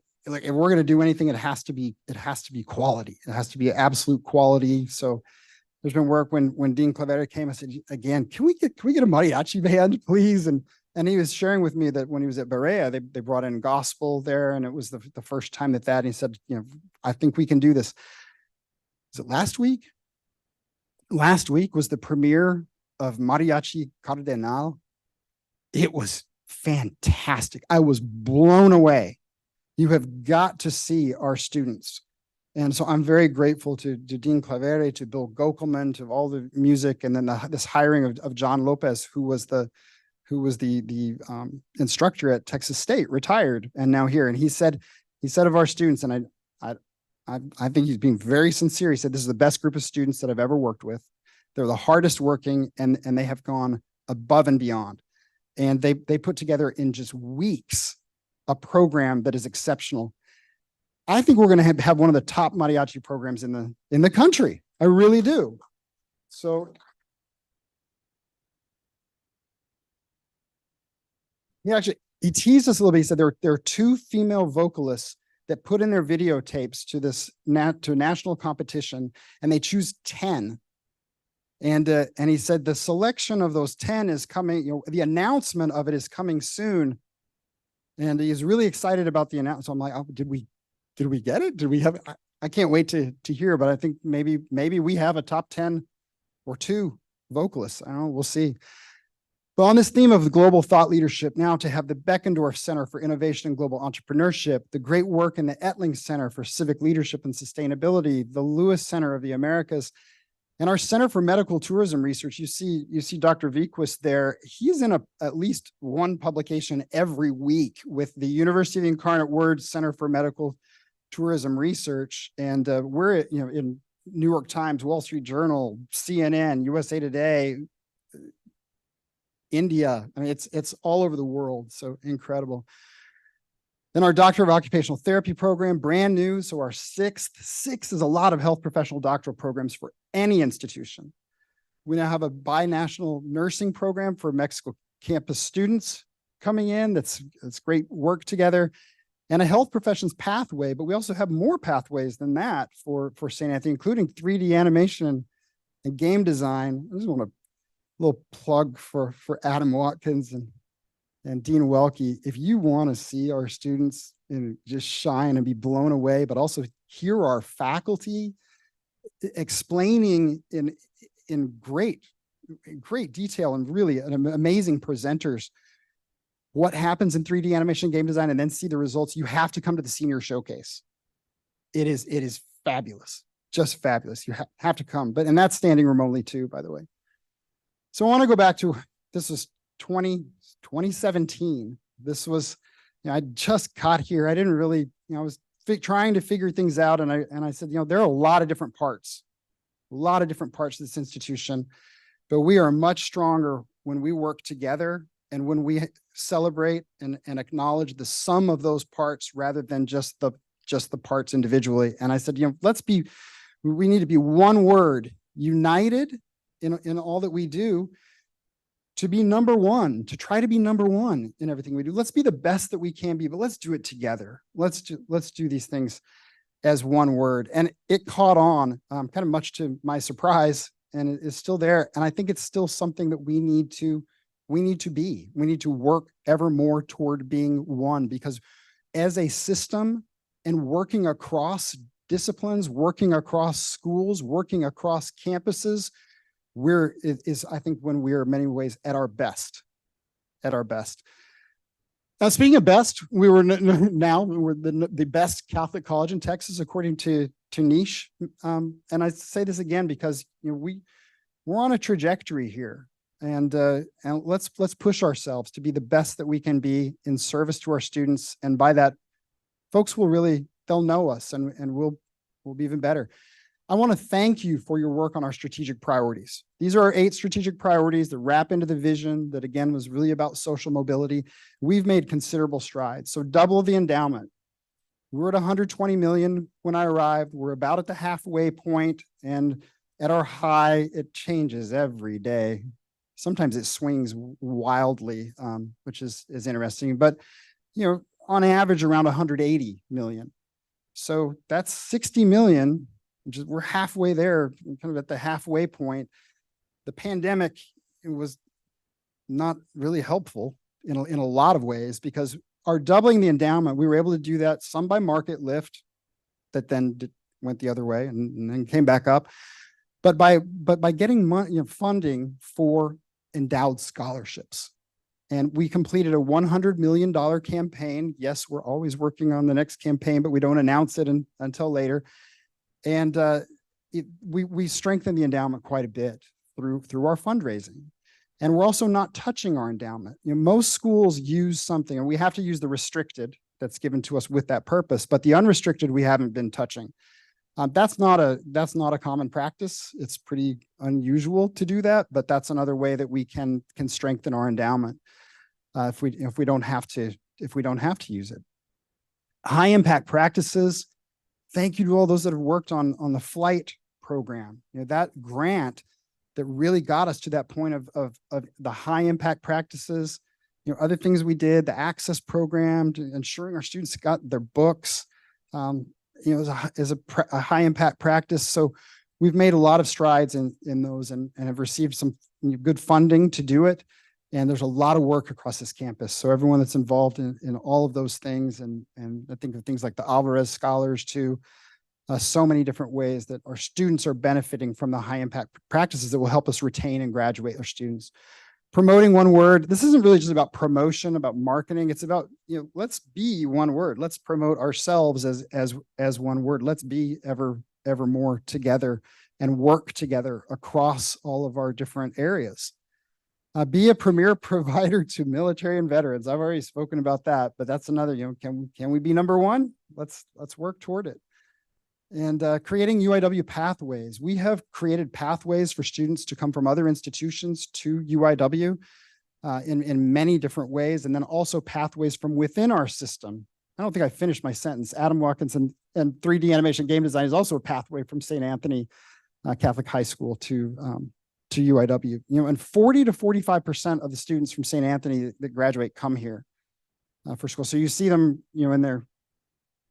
going to do anything, it has to be quality. It has to be absolute quality. So there's been work when Dean Clavere came, I said, again, can we get a mariachi band, please? And And he was sharing with me that when he was at Berea, they brought in gospel there, and it was the first time and he said, I think we can do this. Was it last week? Last week was the premiere of Mariachi Cardenal. It was fantastic. I was blown away. You have got to see our students. And so I'm very grateful to Dean Clavere, to Bill Gokelman, to all the music, and then this hiring of John Lopez, who was the instructor at Texas State, retired, and now here. And he said of our students, and I think he's being very sincere. He said, this is the best group of students that I've ever worked with. They're the hardest working, and they have gone above and beyond. And they put together in just weeks a program that is exceptional. I think we're going to have one of the top mariachi programs in the country. I really do. So he teased us a little bit. He said there are 2 female vocalists that put in their videotapes to a national competition, and they choose 10. And he said the selection of those 10 is coming, the announcement of it is coming soon. And he's really excited about the announcement. So I'm like, oh, did we get it? Did we have it? I can't wait to hear, but I think maybe we have a top 10 or 2 vocalists. I don't know, we'll see. But on this theme of the global thought leadership, now to have the Beckendorf Center for Innovation and Global Entrepreneurship, the great work in the Ettling Center for Civic Leadership and Sustainability, the Lewis Center of the Americas, and our Center for Medical Tourism Research. You see Dr. Vequist there. He's in at least one publication every week with the University of the Incarnate Word Center for Medical Tourism Research. And we're in New York Times, Wall Street Journal, CNN, USA Today, India. I mean, it's all over the world. So incredible. Then our Doctor of Occupational Therapy program, brand new. So our sixth is a lot of health professional doctoral programs for any institution. We now have a binational nursing program for Mexico campus students coming in. That's great work together. And a health professions pathway, but we also have more pathways than that for St. Anthony, including 3D animation and game design. I just want a little plug for Adam Watkins and Dean Welke. If you want to see our students just shine and be blown away, but also hear our faculty explaining in great detail and really amazing presenters what happens in 3D animation game design, and then see the results, you have to come to the senior showcase. It is fabulous, just fabulous. You have to come, and that's standing room only too, by the way. So I want to go back to, this was 2017. This was, I just got here. I didn't really, I was trying to figure things out. And I said, there are a lot of different parts to this institution, but we are much stronger when we work together and when we celebrate and acknowledge the sum of those parts rather than just the parts individually. And I said, we need to be one word, united in all that we do, to be number one, to try to be number one in everything we do. Let's be the best that we can be, but let's do it together. Let's do these things as one word. And it caught on, kind of much to my surprise, and it is still there. And I think it's still something that we need to be. We need to work ever more toward being one, because as a system and working across disciplines, working across schools, working across campuses, I think when we're in many ways at our best. Now, speaking of best, we're the best Catholic college in Texas, according to Niche. And I say this again because we're on a trajectory here, and let's push ourselves to be the best that we can be in service to our students. And by that, folks they'll know us, and we'll be even better. I want to thank you for your work on our strategic priorities. These are our 8 strategic priorities that wrap into the vision that, again, was really about social mobility. We've made considerable strides. So double the endowment. We're at 120 million when I arrived. We're about at the halfway point, and at our high, it changes every day. Sometimes it swings wildly, which is interesting, but on average around 180 million. So that's 60 million. We're halfway there, kind of at the halfway point. The pandemic, it was not really helpful. in a lot of ways, because our doubling the endowment, we were able to do that, some by market lift that then went the other way and then came back up. But by getting money, funding for endowed scholarships. And we completed a $100 million campaign. Yes, we're always working on the next campaign, but we don't announce it until later. And we strengthened the endowment quite a bit through our fundraising. And we're also not touching our endowment. Most schools use something, and we have to use the restricted that's given to us with that purpose, but the unrestricted we haven't been touching. That's not a common practice. It's pretty unusual to do that, but that's another way that we can strengthen our endowment if we don't have to use it. High impact practices. Thank you to all those that have worked on the flight program. That grant that really got us to that point of the high impact practices. Other things we did, the access program, to ensuring our students got their books. Is a high impact practice. So we've made a lot of strides in those and have received some good funding to do it. And there's a lot of work across this campus. So everyone that's involved in all of those things, and I think of things like the Alvarez Scholars too, so many different ways that our students are benefiting from the high impact practices that will help us retain and graduate our students. Promoting one word. This isn't really just about promotion, about marketing. It's about, let's be one word. Let's promote ourselves as one word. Let's be ever more together and work together across all of our different areas. Be a premier provider to military and veterans. I've already spoken about that, but that's another, can we be number one? Let's work toward it. And creating UIW pathways. We have created pathways for students to come from other institutions to UIW in many different ways, and then also pathways from within our system. I don't think I finished my sentence. Adam Watkins and 3D animation game design is also a pathway from St. Anthony Catholic High School to UIW. And 40 to 45% of the students from St. Anthony that graduate come here for school. So you see them,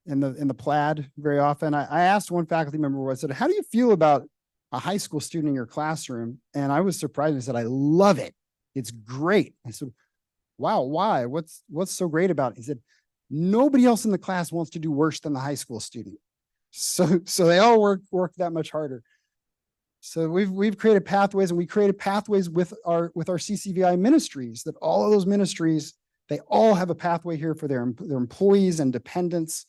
in the plaid very often. I asked one faculty member, I said, how do you feel about a high school student in your classroom? And I was surprised. I said, I love it. It's great. I said, wow, why? What's so great about it? He said, nobody else in the class wants to do worse than the high school student. So they all work that much harder. So we've created pathways, and we created pathways with our CCVI ministries, that all of those ministries, they all have a pathway here for their employees and dependents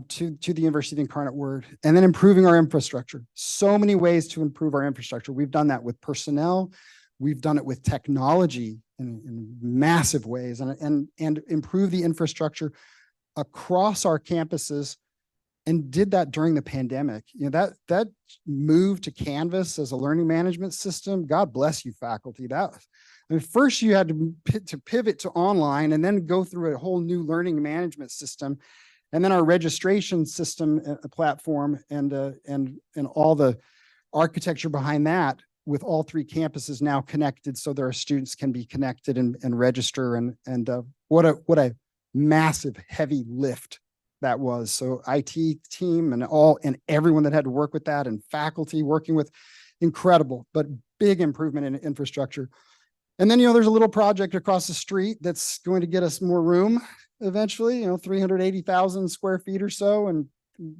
to the University of the Incarnate Word. And then improving our infrastructure. So many ways to improve our infrastructure. We've done that with personnel. We've done it with technology in massive ways, and improve the infrastructure across our campuses, and did that during the pandemic. That move to Canvas as a learning management system, God bless you, faculty. First you had to pivot to online, and then go through a whole new learning management system. And then our registration system platform and all the architecture behind that, with all three campuses now connected, so their students can be connected and register. And what a massive heavy lift that was. So IT team and everyone that had to work with that, and faculty working with, incredible, but big improvement in infrastructure. And then, there's a little project across the street that's going to get us more room eventually, 380,000 square feet or so. And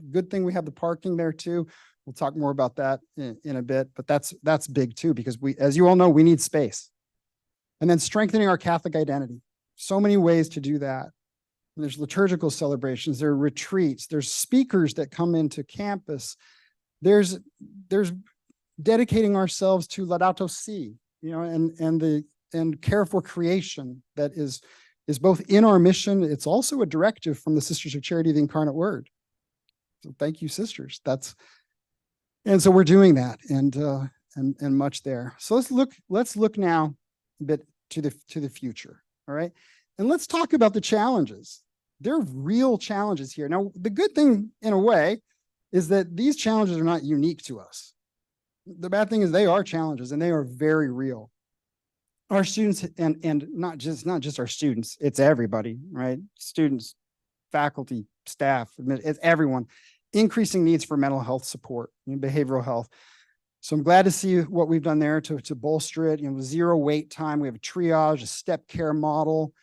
good thing we have the parking there too. We'll talk more about that in a bit, but that's big too, because as you all know, we need space. And then strengthening our Catholic identity. So many ways to do that. And there's liturgical celebrations, there are retreats, there's speakers that come into campus. There's dedicating ourselves to Laudato Si, and care for creation that is both in our mission. It's also a directive from the Sisters of Charity of the Incarnate Word. So thank you, sisters. And so we're doing that, and much there. So let's look now a bit to the future. All right. And let's talk about the challenges. There are real challenges here. Now, the good thing in a way is that these challenges are not unique to us. The bad thing is they are challenges, and they are very real. Our students, and not just our students, it's everybody, right? Students, faculty, staff, it's everyone. Increasing needs for mental health support and behavioral health. So I'm glad to see what we've done there to bolster it. Zero wait time. We have a triage, a step care model,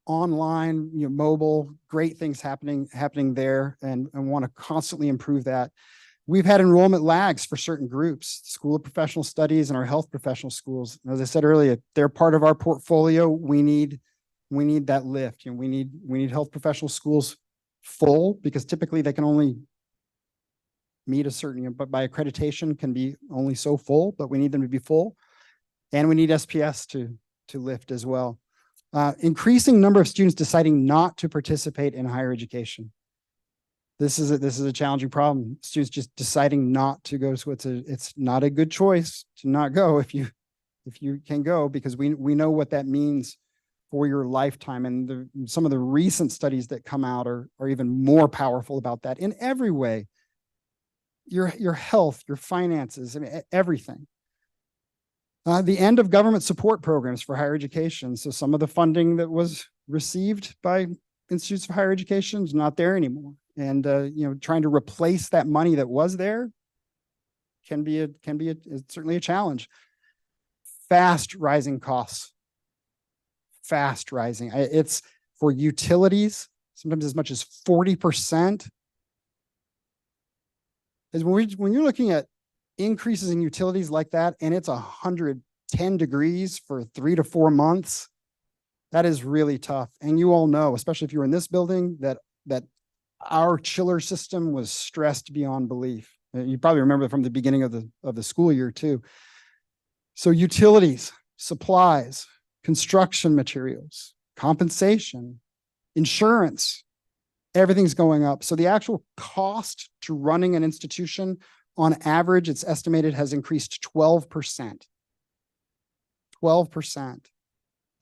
online, mobile, great things happening there, and want to constantly improve that. We've had enrollment lags for certain groups, School of Professional Studies and our health professional schools. As I said earlier, they're part of our portfolio. We need that lift. We need health professional schools full, because typically they can only meet a certain, but by accreditation can be only so full, but we need them to be full. And we need SPS to lift as well. Increasing number of students deciding not to participate in higher education. This is a challenging problem. Students just deciding not to go. So it's not a good choice to not go if you can go, because we know what that means for your lifetime. And some of the recent studies that come out are even more powerful about that in every way. Your health, your finances, I mean, everything. The end of government support programs for higher education. So some of the funding that was received by institutes of higher education is not there anymore. And trying to replace that money that was there can be certainly a challenge. Fast rising costs. Fast rising. It's for utilities, sometimes as much as 40%. Is when you're looking at increases in utilities like that, and it's 110 degrees for 3 to 4 months, that is really tough. And you all know, especially if you're in this building, that our chiller system was stressed beyond belief. You probably remember from the beginning of the school year too. So utilities, supplies, construction materials, compensation, insurance, everything's going up. So the actual cost to running an institution, on average, it's estimated has increased 12%. 12%.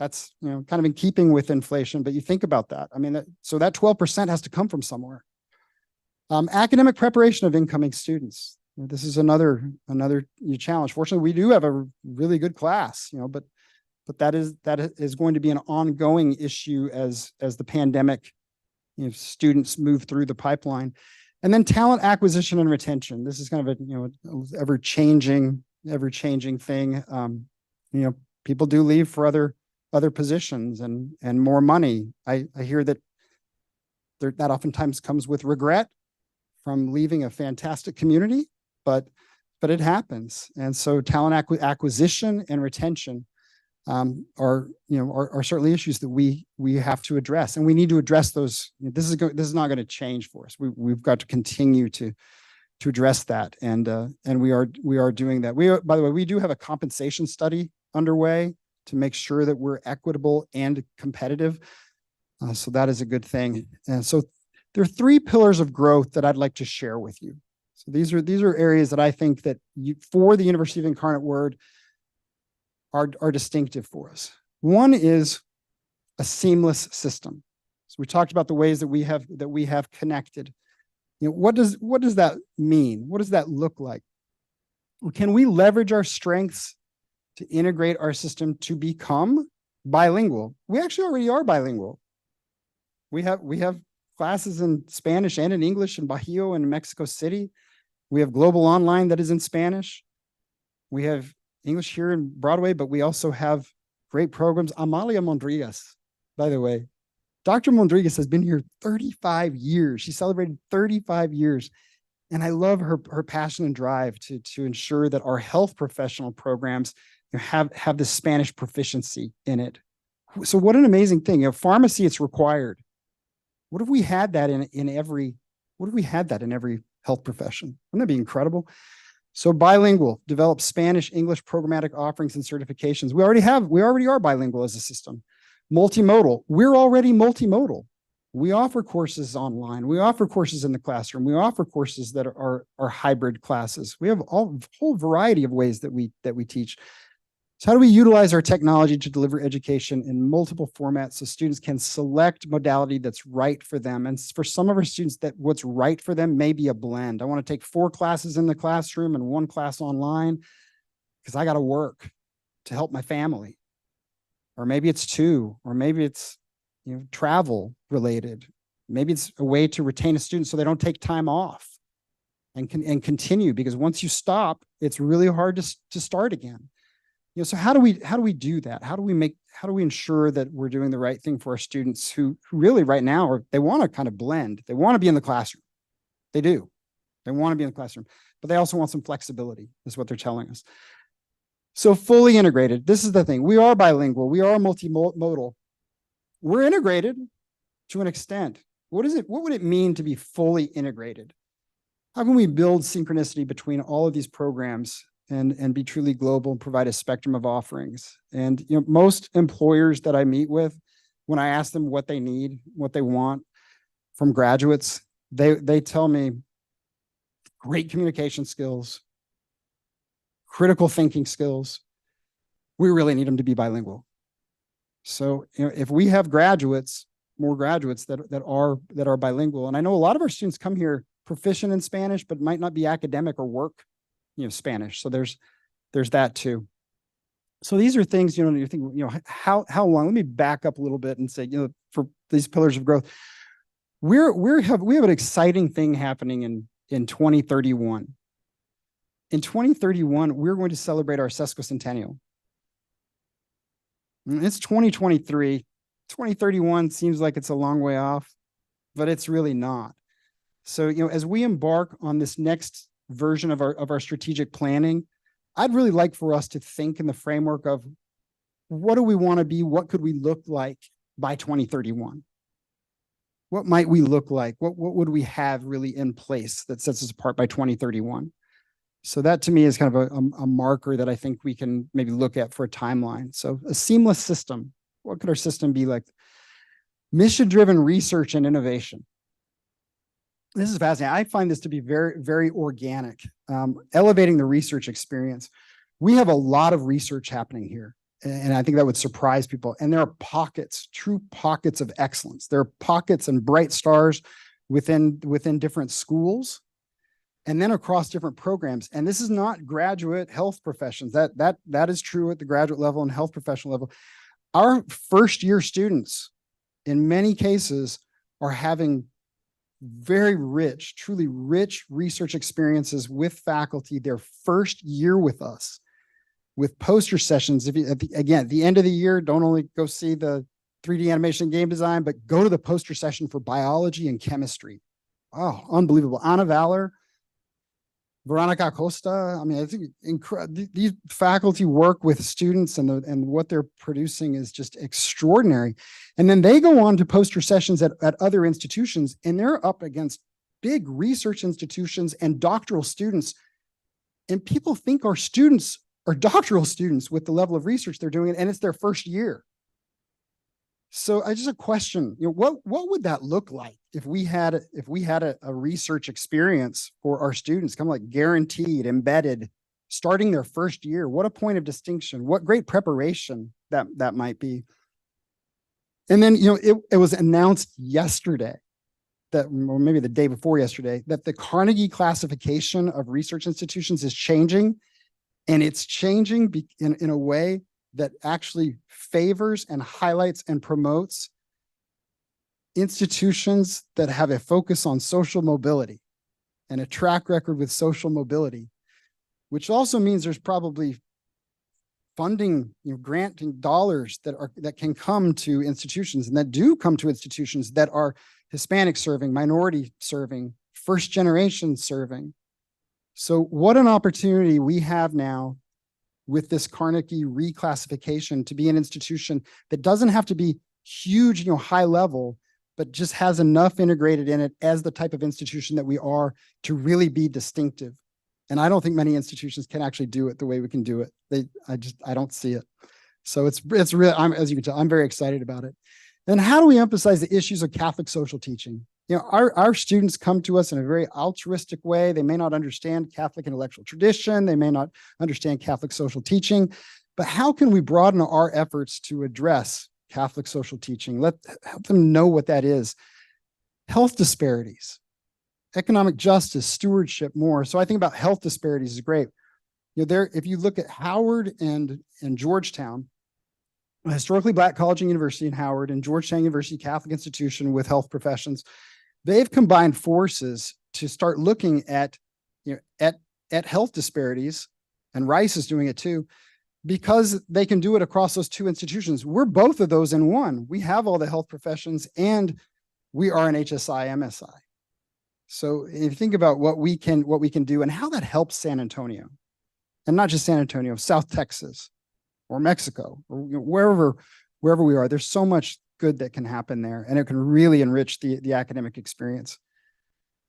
That's kind of in keeping with inflation, but you think about that. I mean, so that 12% has to come from somewhere. Academic preparation of incoming students. This is another challenge. Fortunately, we do have a really good class, but that is going to be an ongoing issue as the pandemic, students move through the pipeline. And then talent acquisition and retention. This is kind of a ever-changing thing. People do leave for other positions and more money. I hear that oftentimes comes with regret from leaving a fantastic community, but it happens. And so talent acquisition and retention are certainly issues that we have to address, and we need to address those. This is not going to change for us. We've got to continue to address that, and we are doing that. By the way, we do have a compensation study underway to make sure that we're equitable and competitive. So that is a good thing. And so there are 3 pillars of growth that I'd like to share with you. So these are areas that I think that for the University of Incarnate Word are distinctive for us. One is a seamless system. So we talked about the ways that we have connected. What does that mean? What does that look like? Well, can we leverage our strengths to integrate our system to become bilingual? We actually already are bilingual. We have classes in Spanish and in English in Bajío and Mexico City. We have global online that is in Spanish. We have English here in Broadway, but we also have great programs. Amalia Mondrigas, by the way, Dr. Mondrigas has been here 35 years. She celebrated 35 years. And I love her passion and drive to ensure that our health professional programs have the Spanish proficiency in it. So what an amazing thing. Pharmacy, it's required. What if we had that in every health profession? Wouldn't that be incredible? So bilingual, develop Spanish, English programmatic offerings and certifications. We already are bilingual as a system. Multimodal, we're already multimodal. We offer courses online. We offer courses in the classroom. We offer courses that are hybrid classes. We have a whole variety of ways that we teach. So how do we utilize our technology to deliver education in multiple formats so students can select modality that's right for them? And for some of our students, that what's right for them may be a blend. I want to take 4 classes in the classroom and 1 class online because I got to work to help my family. Or maybe it's 2, or maybe it's travel related. Maybe it's a way to retain a student so they don't take time off. and continue, because once you stop, it's really hard to start again. So how do we do that? How do we ensure that we're doing the right thing for our students who really right now they want to kind of blend. They want to be in the classroom. They do. They want to be in the classroom, but they also want some flexibility, is what they're telling us. So fully integrated. This is the thing. We are bilingual. We are multimodal. We're integrated to an extent. What would it mean to be fully integrated? How can we build synchronicity between all of these programs and be truly global and provide a spectrum of offerings? And most employers that I meet with, when I ask them what they need, what they want from graduates, they tell me great communication skills, critical thinking skills. We really need them to be bilingual. So if we have more graduates that are bilingual, and I know a lot of our students come here proficient in Spanish, but might not be academic or work, Spanish. So there's that too. So these are things, you're thinking, how long? Let me back up a little bit and say, for these pillars of growth, we have an exciting thing happening in 2031. In 2031, we're going to celebrate our sesquicentennial. It's 2023. 2031 seems like it's a long way off, but it's really not. So, as we embark on this next version of our strategic planning, I'd really like for us to think in the framework of what do we want to be? What could we look like by 2031? What might we look like? What would we have really in place that sets us apart by 2031? So that to me is kind of a marker that I think we can maybe look at for a timeline. So a seamless system. What could our system be like? Mission-driven research and innovation. This is fascinating. I find this to be very, very organic. Elevating the research experience. We have a lot of research happening here, and I think that would surprise people. And there are pockets, true pockets of excellence. There are pockets and bright stars within different schools, and then across different programs. And this is not graduate health professions. That is true at the graduate level and health professional level. Our first year students, in many cases, are having very rich, truly rich research experiences with faculty their first year with us, with poster sessions. At the end of the year, don't only go see the 3D animation game design, but go to the poster session for biology and chemistry. Oh, unbelievable. Anna Valor, Veronica Acosta. I mean, I think these faculty work with students, and what they're producing is just extraordinary. And then they go on to poster sessions at other institutions, and they're up against big research institutions and doctoral students. And people think our students are doctoral students with the level of research they're doing, and it's their first year. So I just a question, what would that look like if we had a research experience for our students, kind of like guaranteed, embedded, starting their first year? What a point of distinction! What great preparation that might be. And then it was announced yesterday, or maybe the day before yesterday, that the Carnegie classification of research institutions is changing, and it's changing in a way that actually favors and highlights and promotes institutions that have a focus on social mobility and a track record with social mobility, which also means there's probably funding, granting dollars that can come to institutions, and that do come to institutions that are Hispanic serving, minority serving, first generation serving. So what an opportunity we have now with this Carnegie reclassification to be an institution that doesn't have to be huge, high level, but just has enough integrated in it as the type of institution that we are to really be distinctive. And I don't think many institutions can actually do it the way we can do it. I don't see it. So it's really, as you can tell, I'm very excited about it. And how do we emphasize the issues of Catholic social teaching? Our students come to us in a very altruistic way. They may not understand Catholic intellectual tradition. They may not understand Catholic social teaching, but how can we broaden our efforts to address Catholic social teaching? Help them know what that is. Health disparities, economic justice, stewardship, more. So I think about health disparities is great. If you look at Howard and Georgetown, a historically Black college and university in Howard, and Georgetown University Catholic institution with health professions, they've combined forces to start looking at at health disparities, and Rice is doing it too, because they can do it across those two institutions. We're both of those in one. We have all the health professions and we are an HSI, MSI. So if you think about what we can do and how that helps San Antonio, and not just San Antonio, South Texas or Mexico or wherever we are, there's so much good that can happen there, and it can really enrich the academic experience.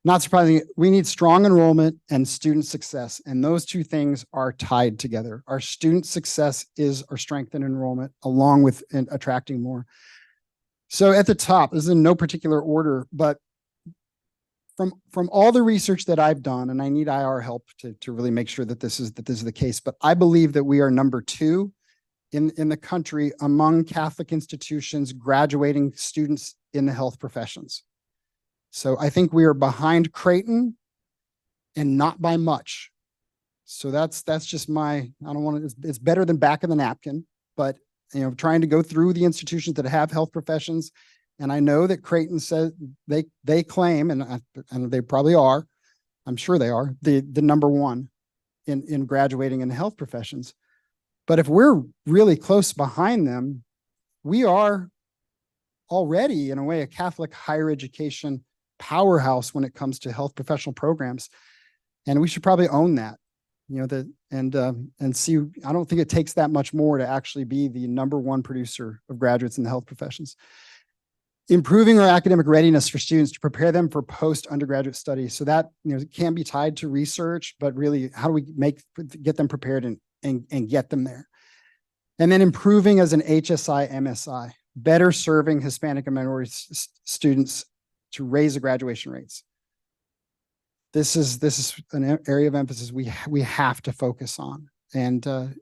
Not surprising, we need strong enrollment and student success, and those two things are tied together. Our student success is our strength in enrollment, along with attracting more. So at the top, this is in no particular order, but from all the research that I've done, and I need IR help to really make sure that this is the case, but I believe that we are number 2 in the country among Catholic institutions graduating students in the health professions. So I think we are behind Creighton, and not by much. So that's just I don't want to, it's better than back of the napkin, but trying to go through the institutions that have health professions. And I know that Creighton says they claim, and they probably are, I'm sure they are, the number 1 in graduating in the health professions. But if we're really close behind them, we are already, in a way, a Catholic higher education powerhouse when it comes to health professional programs. And we should probably own that, and see, I don't think it takes that much more to actually be the number 1 producer of graduates in the health professions. Improving our academic readiness for students to prepare them for post-undergraduate studies. So that, it can be tied to research, but really, how do we get them prepared and get them there? And then improving as an HSI, MSI, better serving Hispanic and minority students to raise the graduation rates. This is an area of emphasis we have to focus on, and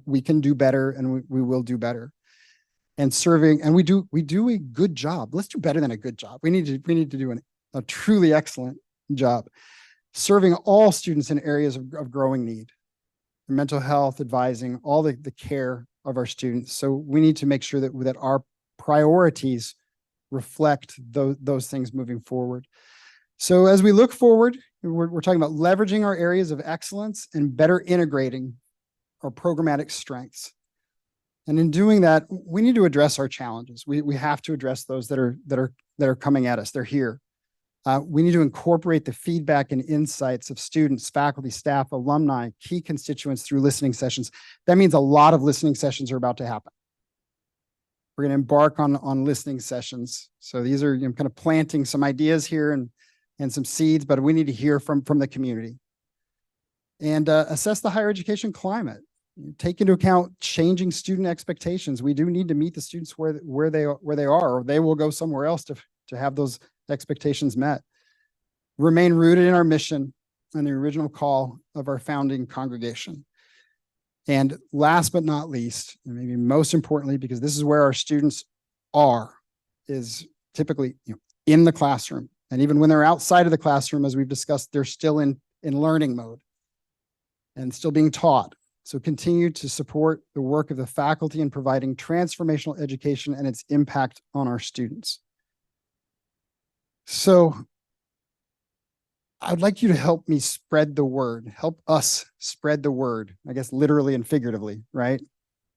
we can do better, and we will do better. And serving, and we do a good job. Let's do better than a good job. We need to do a truly excellent job serving all students in areas of growing need, mental health, advising, all the care of our students. So we need to make sure that our priorities reflect those things moving forward. So as we look forward, we're talking about leveraging our areas of excellence and better integrating our programmatic strengths. And in doing that, we need to address our challenges. We have to address those that are coming at us. They're here. We need to incorporate the feedback and insights of students, faculty, staff, alumni, key constituents through listening sessions. That means a lot of listening sessions are about to happen. We're going to embark on listening sessions. So these are kind of planting some ideas here and some seeds, but we need to hear from the community. And assess the higher education climate. Take into account changing student expectations. We do need to meet the students where they are, or they will go somewhere else to have those expectations met. Remain rooted in our mission and the original call of our founding congregation. And last but not least, and maybe most importantly, because this is where our students are, is typically in the classroom. And even when they're outside of the classroom, as we've discussed, they're still in learning mode and still being taught. So continue to support the work of the faculty in providing transformational education and its impact on our students. So I'd like you to help me spread the word, help us spread the word, I guess literally and figuratively, right?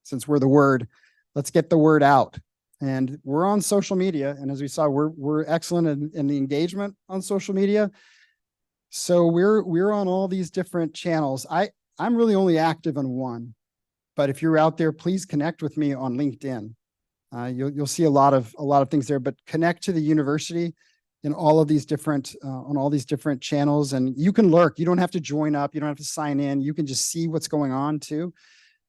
Since we're the word, let's get the word out. And we're on social media. And as we saw, we're excellent in the engagement on social media. So we're on all these different channels. I'm really only active on one, but if you're out there, please connect with me on LinkedIn. You'll see a lot of things there, but connect to the university in all of these different on all these different channels, and you can lurk. You don't have to join up. You don't have to sign in. You can just see what's going on too,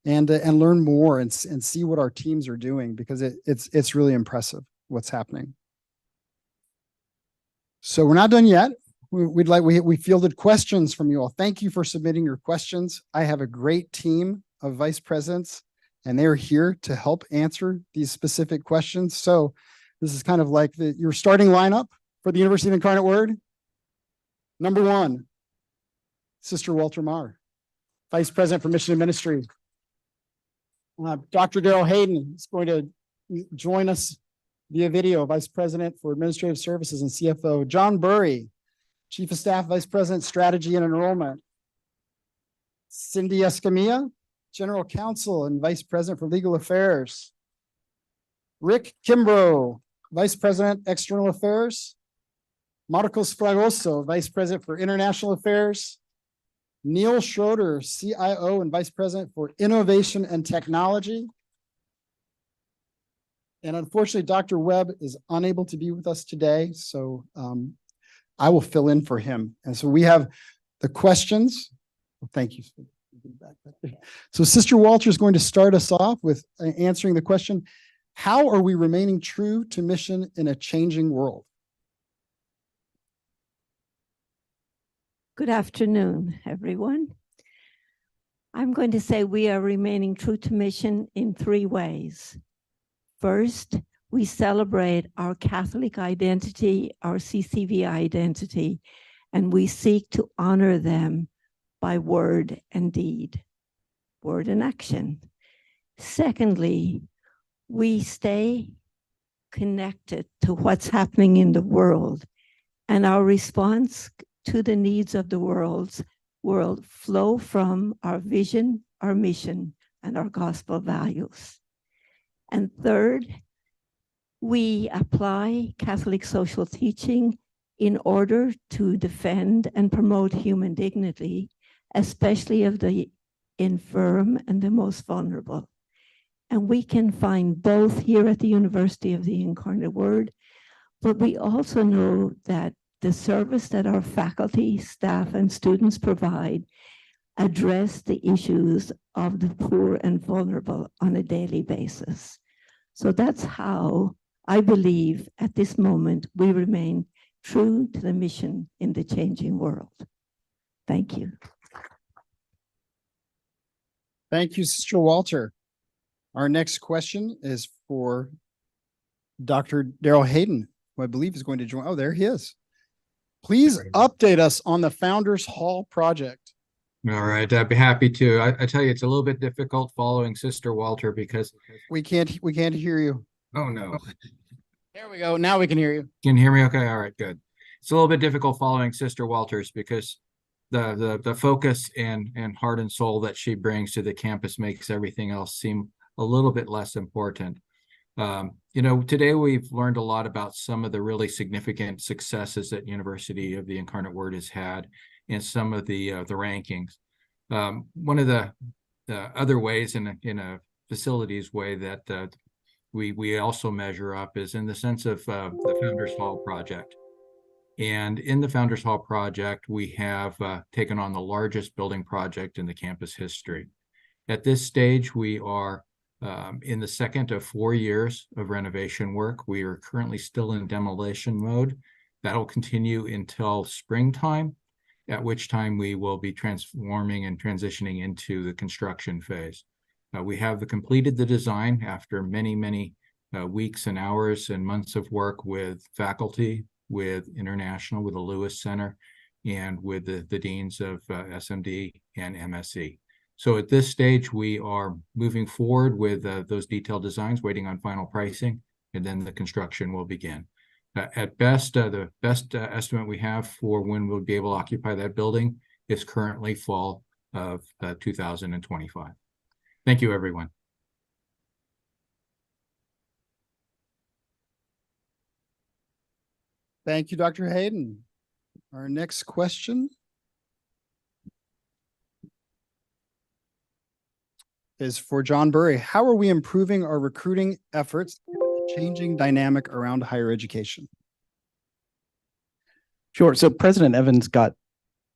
and learn more and see what our teams are doing, because it's really impressive what's happening. So we're not done yet. We fielded questions from you all. Thank you for submitting your questions. I have a great team of vice presidents, and they're here to help answer these specific questions. So this is kind of like your starting lineup for the University of Incarnate Word. Number 1, Sister Walter Marr, Vice President for Mission and Ministry. Dr. Daryl Hayden is going to join us via video, Vice President for Administrative Services and CFO. John Burry, Chief of Staff, Vice President, Strategy and Enrollment. Cindy Escamilla, General Counsel and Vice President for Legal Affairs. Rick Kimbrough, Vice President, External Affairs. Marcos Fragoso, Vice President for International Affairs. Neil Schroeder, CIO and Vice President for Innovation and Technology. And unfortunately, Dr. Webb is unable to be with us today, so I will fill in for him. And so we have the questions. Thank you. So Sister Walter is going to start us off with answering the question, how are we remaining true to mission in a changing world? Good afternoon, everyone. I'm going to say we are remaining true to mission in 3 ways. First, we celebrate our Catholic identity, our CCV identity, and we seek to honor them by word and deed, word and action. Secondly, we stay connected to what's happening in the world, and our response to the needs of the world flow from our vision, our mission, and our gospel values. And third, we apply Catholic social teaching in order to defend and promote human dignity, especially of the infirm and the most vulnerable. And we can find both here at the University of the Incarnate Word, but we also know that the service that our faculty, staff, and students provide address the issues of the poor and vulnerable on a daily basis. So that's how I believe at this moment we remain true to the mission in the changing world. Thank you. Thank you, Sister Walter. Our next question is for Dr. Daryl Hayden, who I believe is going to join. Oh, there he is. Please update us on the Founders Hall project. All right, I'd be happy to. I tell you, it's a little bit difficult following Sister Walter because we can't hear you. Oh no. There we go. Now we can hear you. Can you hear me? Okay, all right, good. It's a little bit difficult following Sister Walters because the focus and heart and soul that she brings to the campus makes everything else seem a little bit less important. You know, today we've learned a lot about some of the really significant successes that University of the Incarnate Word has had in some of the rankings. One of the other ways in a facilities way that we also measure up is in the sense of the Founders Hall project. And in the Founders Hall project, we have taken on the largest building project in the campus history. At this stage, we are in the second of 4 years of renovation work. We are currently still in demolition mode. That'll continue until springtime, at which time we will be transforming and transitioning into the construction phase. We have completed the design after many weeks and hours and months of work with faculty, with International, with the Lewis Center, and with the deans of SMD and MSc. So at this stage, we are moving forward with those detailed designs, waiting on final pricing, and then the construction will begin. At best, the best estimate we have for when we'll be able to occupy that building is currently fall of 2025. Thank you, everyone. Thank you, Dr. Hayden. Our next question is for John Burry. How are we improving our recruiting efforts given the changing dynamic around higher education? Sure. So President Evans got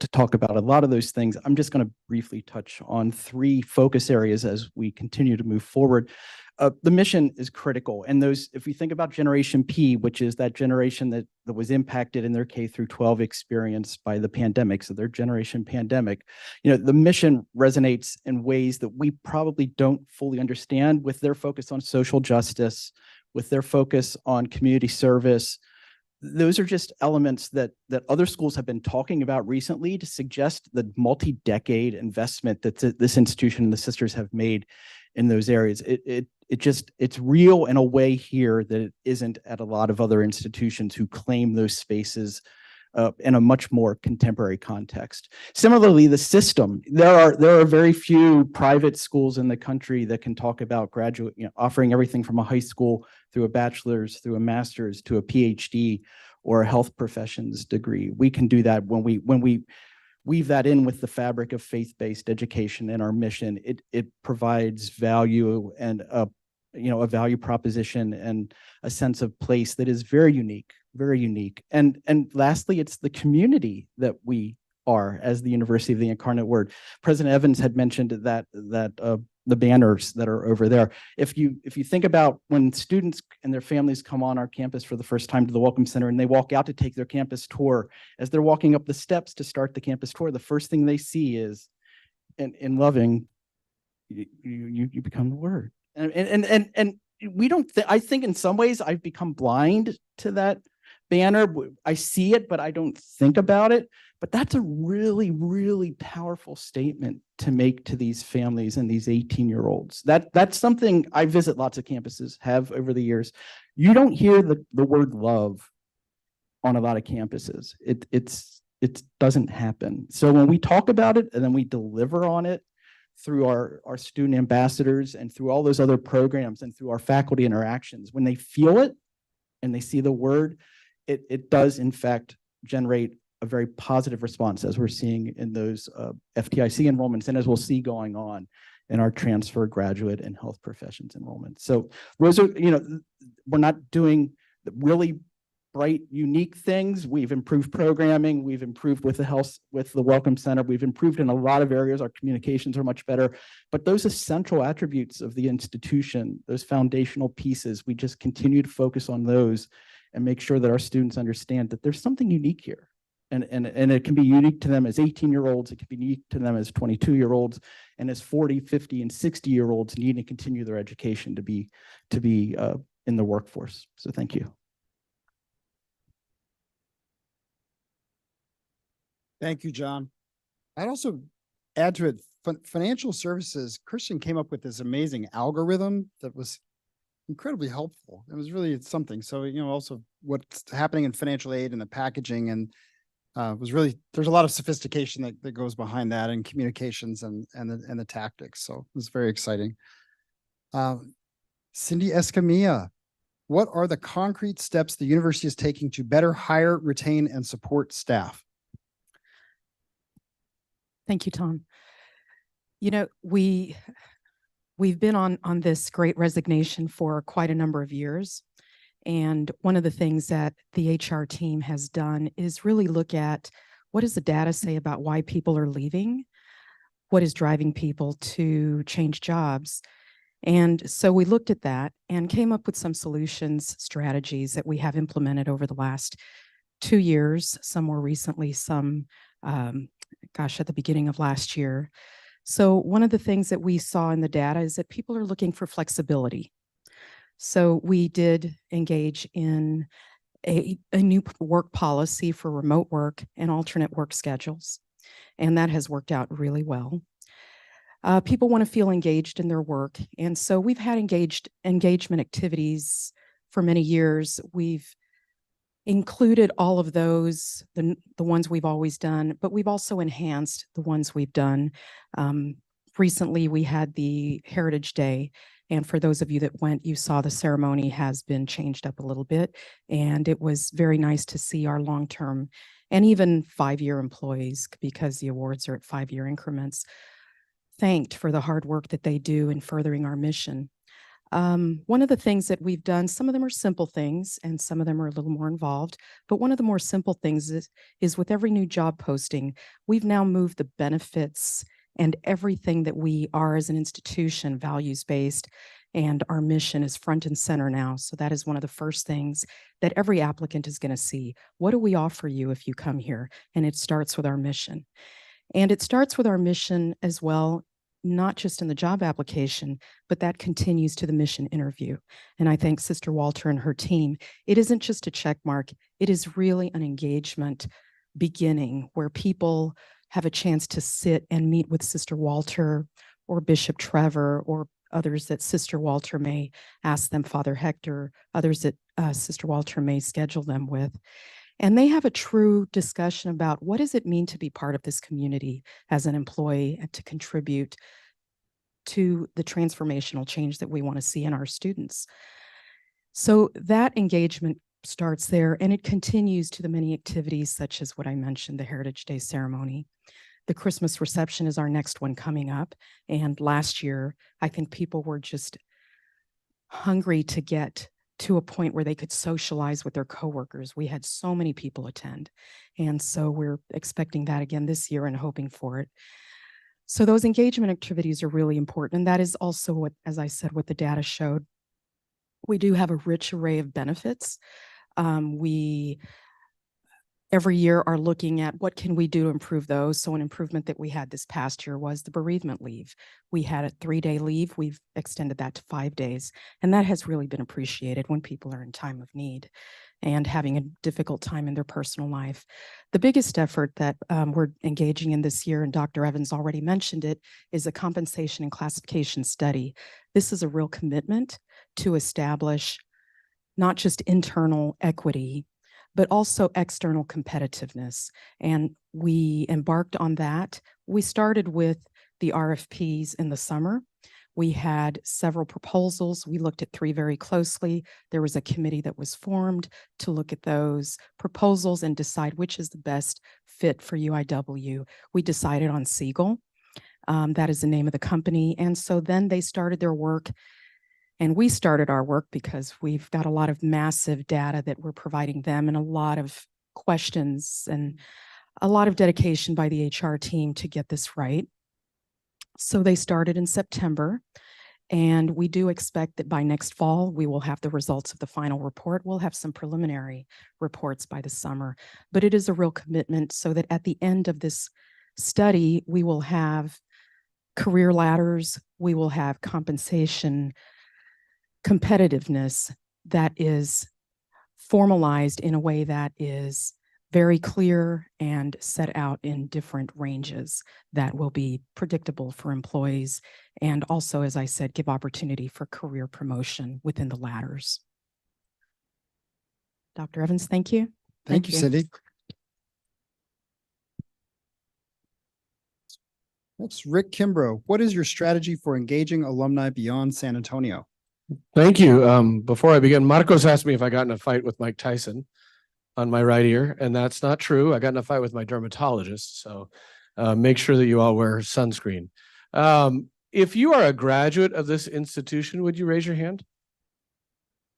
to talk about a lot of those things. I'm just going to briefly touch on 3 focus areas as we continue to move forward. The mission is critical. And those, if we think about Generation P, which is that generation that was impacted in their K through 12 experience by the pandemic, so their generation pandemic, you know, the mission resonates in ways that we probably don't fully understand, with their focus on social justice, with their focus on community service. Those are just elements that other schools have been talking about recently to suggest the multi-decade investment that this institution and the sisters have made in those areas. It's real in a way here that it isn't at a lot of other institutions who claim those spaces in a much more contemporary context. Similarly, the system, there are very few private schools in the country that can talk about graduate, offering everything from a high school through a bachelor's, through a master's, to a PhD or a health professions degree. We can do that when we weave that in with the fabric of faith-based education and our mission. It provides value and a value proposition and a sense of place that is very unique, very unique. And lastly, it's the community that we are as the University of the Incarnate Word. President Evans had mentioned that the banners that are over there. If you think about when students and their families come on our campus for the first time to the Welcome Center and they walk out to take their campus tour, as they're walking up the steps to start the campus tour, the first thing they see is, in loving, you become the Word. And we don't I think in some ways I've become blind to that banner. I see it, but I don't think about it. But that's a really, really powerful statement to make to these families and these 18-year-olds. That's something I visit lots of campuses, have over the years. You don't hear the word love on a lot of campuses. It doesn't happen. So when we talk about it and then we deliver on it through our student ambassadors and through all those other programs and through our faculty interactions, when they feel it and they see the word, it does in fact generate a very positive response, as we're seeing in those FTIC enrollments and as we'll see going on in our transfer, graduate, and health professions enrollments. So those are, we're not doing really bright, unique things. We've improved programming. We've improved with the Welcome Center. We've improved in a lot of areas. Our communications are much better. But those essential attributes of the institution, those foundational pieces, we just continue to focus on those and make sure that our students understand that there's something unique here. And it can be unique to them as 18-year-olds. It can be unique to them as 22-year-olds, and as 40, 50, and 60-year-olds need to continue their education to be in the workforce. So thank you. Thank you, John. I'd also add to it, financial services, Christian came up with this amazing algorithm that was incredibly helpful. It was really something. So, also what's happening in financial aid and the packaging and was really, there's a lot of sophistication that goes behind that and communications and the tactics. So it was very exciting. Cindy Escamilla, what are the concrete steps the university is taking to better hire, retain, and support staff? Thank you, Tom. We've been on this great resignation for quite a number of years. And one of the things that the HR team has done is really look at what does the data say about why people are leaving? What is driving people to change jobs? And so we looked at that and came up with some solutions, strategies that we have implemented over the last 2 years, some more recently, some, at the beginning of last year. So one of the things that we saw in the data is that people are looking for flexibility. So we did engage in a new work policy for remote work and alternate work schedules, and that has worked out really well. People want to feel engaged in their work, and so we've had engagement activities for many years. We've included all of those, the ones we've always done, but we've also enhanced the ones we've done. Recently, we had the Heritage Day. And for those of you that went, you saw the ceremony has been changed up a little bit. And it was very nice to see our long-term and even 5-year employees, because the awards are at 5-year increments, thanked for the hard work that they do in furthering our mission. One of the things that we've done, some of them are simple things and some of them are a little more involved, but one of the more simple things is with every new job posting, we've now moved the benefits and everything that we are as an institution, values-based, and our mission is front and center now. So that is one of the first things that every applicant is going to see. What do we offer you if you come here? And it starts with our mission. And it starts with our mission as well, not just in the job application, but that continues to the mission interview. And I thank Sister Walter and her team. It isn't just a check mark. It is really an engagement beginning where people have a chance to sit and meet with Sister Walter or Bishop Trevor or others that Sister Walter may ask them, Father Hector, others that Sister Walter may schedule them with. And they have a true discussion about what does it mean to be part of this community as an employee and to contribute to the transformational change that we want to see in our students. So that engagement starts there, and it continues to the many activities such as what I mentioned, the Heritage Day ceremony. The Christmas reception is our next one coming up. And last year, I think people were just hungry to get to a point where they could socialize with their coworkers. We had so many people attend. And so we're expecting that again this year and hoping for it. So those engagement activities are really important. And that is also what, as I said, what the data showed. We do have a rich array of benefits. We every year are looking at what can we do to improve those. So an improvement that we had this past year was the bereavement leave. We had a 3-day leave. We've extended that to 5 days. And that has really been appreciated when people are in time of need and having a difficult time in their personal life. The biggest effort that we're engaging in this year, and Dr. Evans already mentioned it, is a compensation and classification study. This is a real commitment to establish not just internal equity, but also external competitiveness. And we embarked on that. We started with the RFPs in the summer. We had several proposals. We looked at 3 very closely. There was a committee that was formed to look at those proposals and decide which is the best fit for UIW. We decided on Siegel. That is the name of the company. And so then they started their work. And we started our work because we've got a lot of massive data that we're providing them and a lot of questions and a lot of dedication by the HR team to get this right. So they started in September, and we do expect that by next fall, we will have the results of the final report. We'll have some preliminary reports by the summer, but it is a real commitment so that at the end of this study, we will have career ladders, we will have compensation competitiveness that is formalized in a way that is very clear and set out in different ranges that will be predictable for employees and also, as I said, give opportunity for career promotion within the ladders. Dr. Evans, thank you. Thank you, Cindy. Next, Rick Kimbrough. What is your strategy for engaging alumni beyond San Antonio? Thank you. Before I begin, Marcos asked me if I got in a fight with Mike Tyson on my right ear, and that's not true. I got in a fight with my dermatologist, so make sure that you all wear sunscreen. If you are a graduate of this institution, would you raise your hand?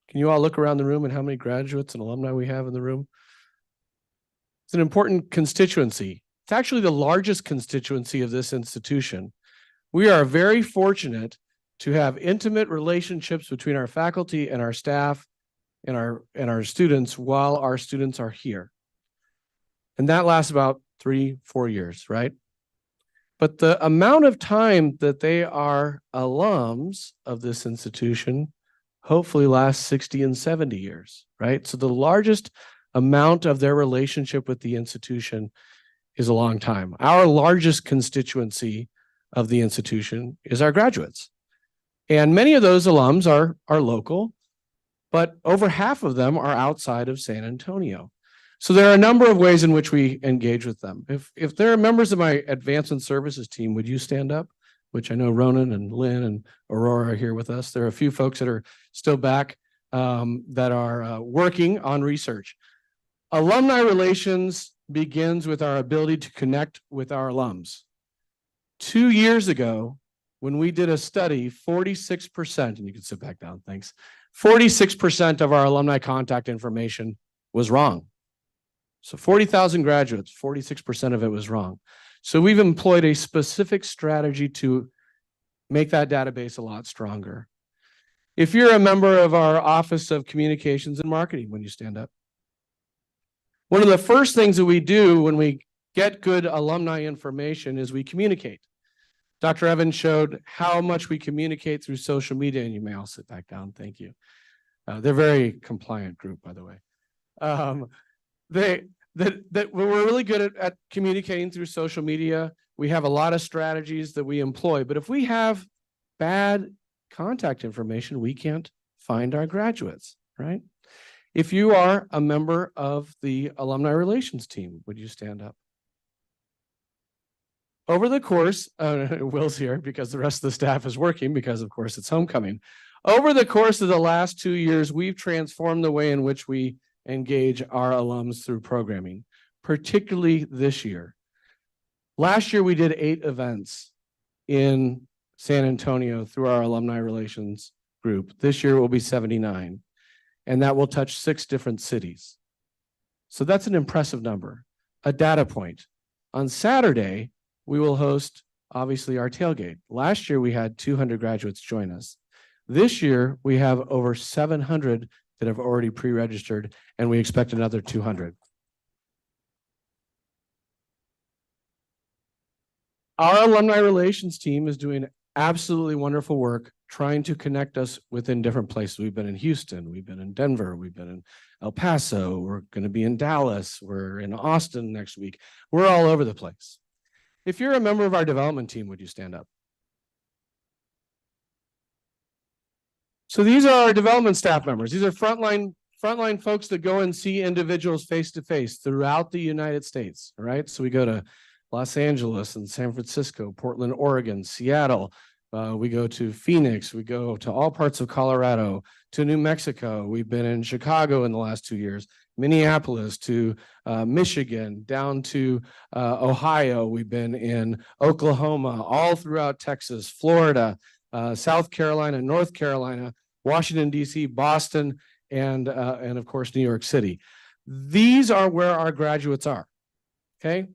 Can you all look around the room and how many graduates and alumni we have in the room? It's an important constituency. It's actually the largest constituency of this institution. We are very fortunate to have intimate relationships between our faculty and our staff and our students while our students are here. And that lasts about 3-4 years, right? But the amount of time that they are alums of this institution hopefully lasts 60 and 70 years, right? So the largest amount of their relationship with the institution is a long time. Our largest constituency of the institution is our graduates. And many of those alums are local, but over half of them are outside of San Antonio. So there are a number of ways in which we engage with them. If there are members of my advancement services team, would you stand up? Which I know Ronan and Lynn and Aurora are here with us. There are a few folks that are still back that are working on research. Alumni relations begins with our ability to connect with our alums. 2 years ago, when we did a study, 46%, and you can sit back down, thanks. 46% of our alumni contact information was wrong. So 40,000 graduates, 46% of it was wrong. So we've employed a specific strategy to make that database a lot stronger. If you're a member of our Office of Communications and Marketing, when you stand up, one of the first things that we do when we get good alumni information is we communicate. Dr. Evans showed how much we communicate through social media, and you may all sit back down. Thank you. They're a very compliant group, by the way. We're really good at communicating through social media. We have a lot of strategies that we employ, but if we have bad contact information, we can't find our graduates, right? If you are a member of the alumni relations team, would you stand up? Over the course, Will's here because the rest of the staff is working because of course it's homecoming. Over the course of the last 2 years, we've transformed the way in which we engage our alums through programming, particularly this year. Last year, we did 8 events in San Antonio through our alumni relations group. This year will be 79, and that will touch 6 different cities. So that's an impressive number. A data point. On Saturday, we will host, obviously, our tailgate. Last year, we had 200 graduates join us. This year, we have over 700 that have already pre-registered, and we expect another 200. Our alumni relations team is doing absolutely wonderful work trying to connect us within different places. We've been in Houston, we've been in Denver, we've been in El Paso, we're going to be in Dallas, we're in Austin next week. We're all over the place. If you're a member of our development team, would you stand up? So these are our development staff members. These are frontline folks that go and see individuals face to face throughout the United States. All right. So we go to Los Angeles and San Francisco, Portland, Oregon, Seattle. We go to Phoenix. We go to all parts of Colorado, to New Mexico. We've been in Chicago in the last 2 years, Minneapolis to Michigan, down to Ohio. We've been in Oklahoma, all throughout Texas, Florida, South Carolina, North Carolina, Washington, D.C., Boston, and of course, New York City. These are where our graduates are, okay?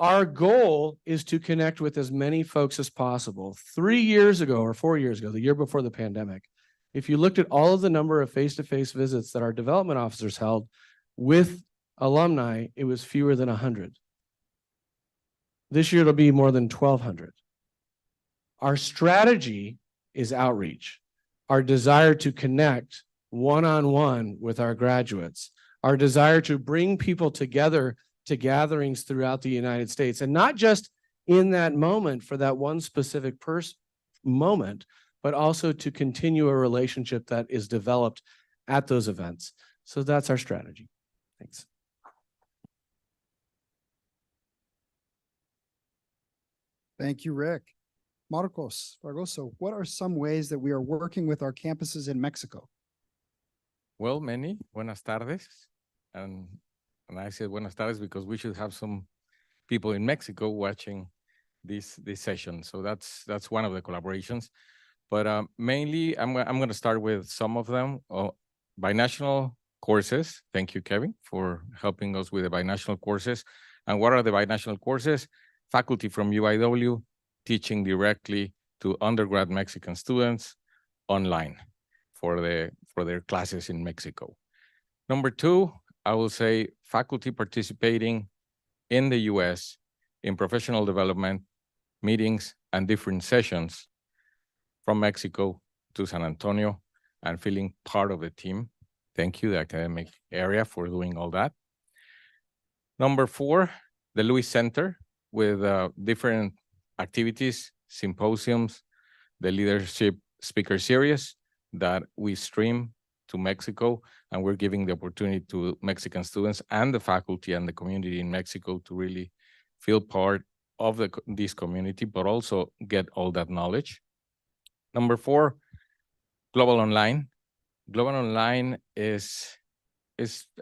Our goal is to connect with as many folks as possible. 3 years ago or 4 years ago, the year before the pandemic, if you looked at all of the number of face-to-face visits that our development officers held with alumni, it was fewer than 100. This year, it'll be more than 1,200. Our strategy is outreach. Our desire to connect one-on-one with our graduates. Our desire to bring people together to gatherings throughout the United States, and not just in that moment for that one specific moment, but also to continue a relationship that is developed at those events. So that's our strategy. Thanks. Thank you, Rick. Marcos Fragoso, what are some ways that we are working with our campuses in Mexico? Well, many. Buenas tardes. And I said buenas tardes because we should have some people in Mexico watching this session. So that's one of the collaborations. But mainly, I'm going to start with some of them. Binational courses. Thank you, Kevin, for helping us with the binational courses. And what are the binational courses? Faculty from UIW teaching directly to undergrad Mexican students online for their classes in Mexico. Number 2, I will say faculty participating in the US in professional development meetings and different sessions from Mexico to San Antonio and feeling part of the team. Thank you, the academic area, for doing all that. Number 4, the Lewis Center with different activities, symposiums, the leadership speaker series that we stream to Mexico, and we're giving the opportunity to Mexican students and the faculty and the community in Mexico to really feel part of this community, but also get all that knowledge. Number 4, Global Online. Global Online is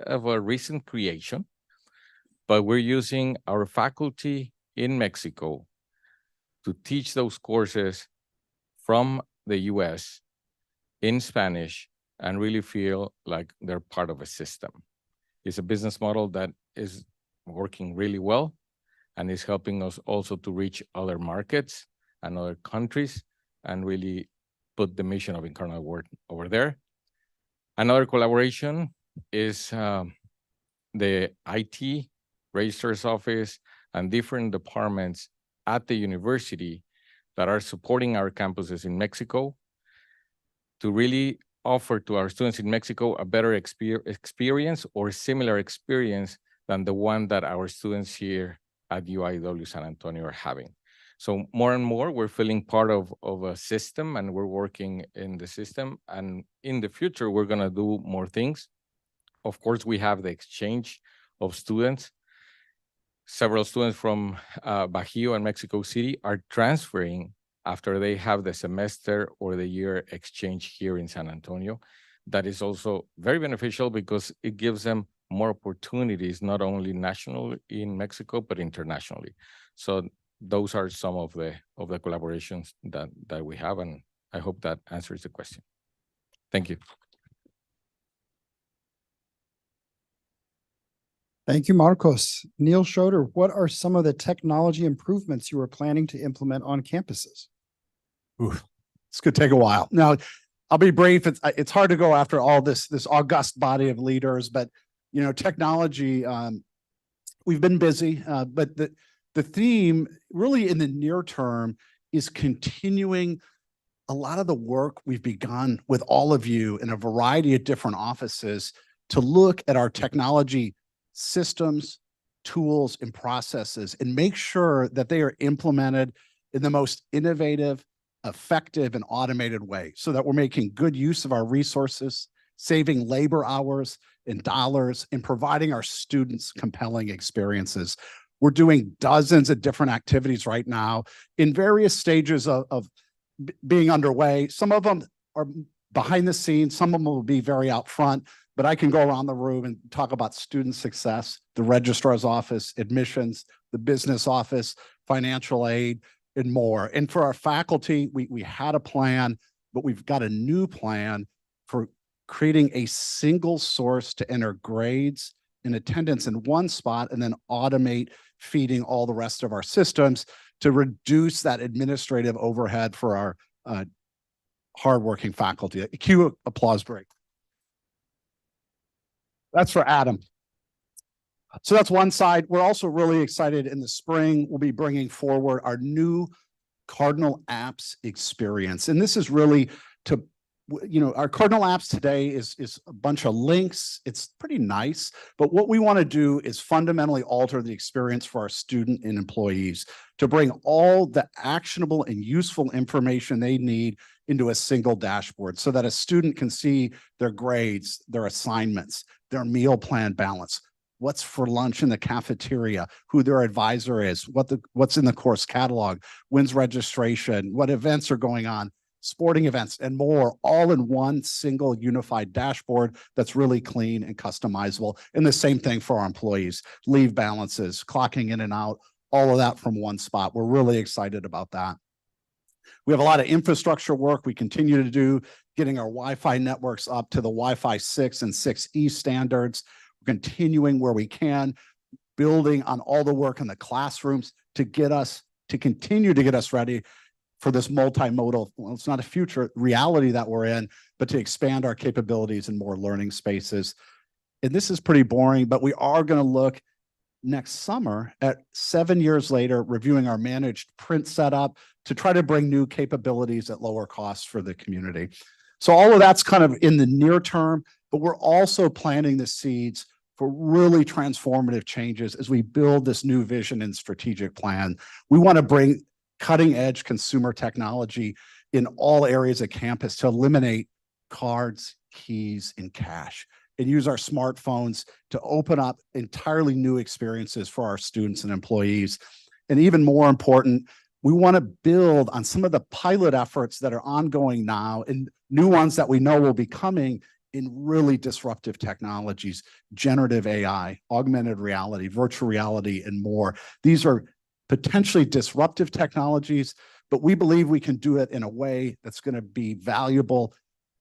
of a recent creation, but we're using our faculty in Mexico to teach those courses from the US in Spanish and really feel like they're part of a system. It's a business model that is working really well and is helping us also to reach other markets and other countries and really put the mission of Incarnate Word over there. Another collaboration is the IT, registrar's office, and different departments at the university that are supporting our campuses in Mexico to really offer to our students in Mexico a better experience or similar experience than the one that our students here at UIW San Antonio are having. So more and more, we're feeling part of a system, and we're working in the system. And in the future, we're going to do more things. Of course, we have the exchange of students. Several students from Bajío and Mexico City are transferring after they have the semester or the year exchange here in San Antonio. That is also very beneficial because it gives them more opportunities, not only nationally in Mexico, but internationally. So those are some of the collaborations that we have, and I hope that answers the question. Thank you. Thank you, Marcos. Neil Schroeder, what are some of the technology improvements you are planning to implement on campuses? Oof, this could take a while. Now, I'll be brief. It's hard to go after all this august body of leaders, but you know, technology. We've been busy, but the theme really in the near term is continuing a lot of the work we've begun with all of you in a variety of different offices to look at our technology systems, tools, and processes and make sure that they are implemented in the most innovative, effective, and automated way so that we're making good use of our resources, saving labor hours and dollars, and providing our students compelling experiences. We're doing dozens of different activities right now in various stages of being underway. Some of them are behind the scenes, some of them will be very out front, but I can go around the room and talk about student success, the registrar's office, admissions, the business office, financial aid, and more. And for our faculty, we had a plan, but we've got a new plan for creating a single source to enter grades and attendance in one spot and then automate feeding all the rest of our systems to reduce that administrative overhead for our hardworking faculty. Cue applause break. That's for Adam. So that's one side. We're also really excited in the spring. We'll be bringing forward our new Cardinal Apps experience. And this is really to, you know, our Cardinal Apps today is a bunch of links. It's pretty nice, but what we want to do is fundamentally alter the experience for our student and employees to bring all the actionable and useful information they need into a single dashboard so that a student can see their grades, their assignments, their meal plan balance, what's for lunch in the cafeteria, who their advisor is, what's in the course catalog, when's registration, what events are going on, sporting events, and more, all in one single unified dashboard that's really clean and customizable. And the same thing for our employees, leave balances, clocking in and out, all of that from one spot. We're really excited about that. We have a lot of infrastructure work we continue to do, getting our Wi-Fi networks up to the Wi-Fi 6 and 6E standards. We're continuing where we can, building on all the work in the classrooms to continue to get us ready for this multimodal, well, it's not a future reality that we're in, but to expand our capabilities in more learning spaces. And this is pretty boring, but we are going to look next summer at 7 years later, reviewing our managed print setup to try to bring new capabilities at lower costs for the community. So all of that's kind of in the near term, but we're also planting the seeds for really transformative changes as we build this new vision and strategic plan. We want to bring cutting edge consumer technology in all areas of campus to eliminate cards, keys, and cash, and use our smartphones to open up entirely new experiences for our students and employees. And even more important, we want to build on some of the pilot efforts that are ongoing now and new ones that we know will be coming in really disruptive technologies, generative AI, augmented reality, virtual reality, and more. These are potentially disruptive technologies, but we believe we can do it in a way that's going to be valuable,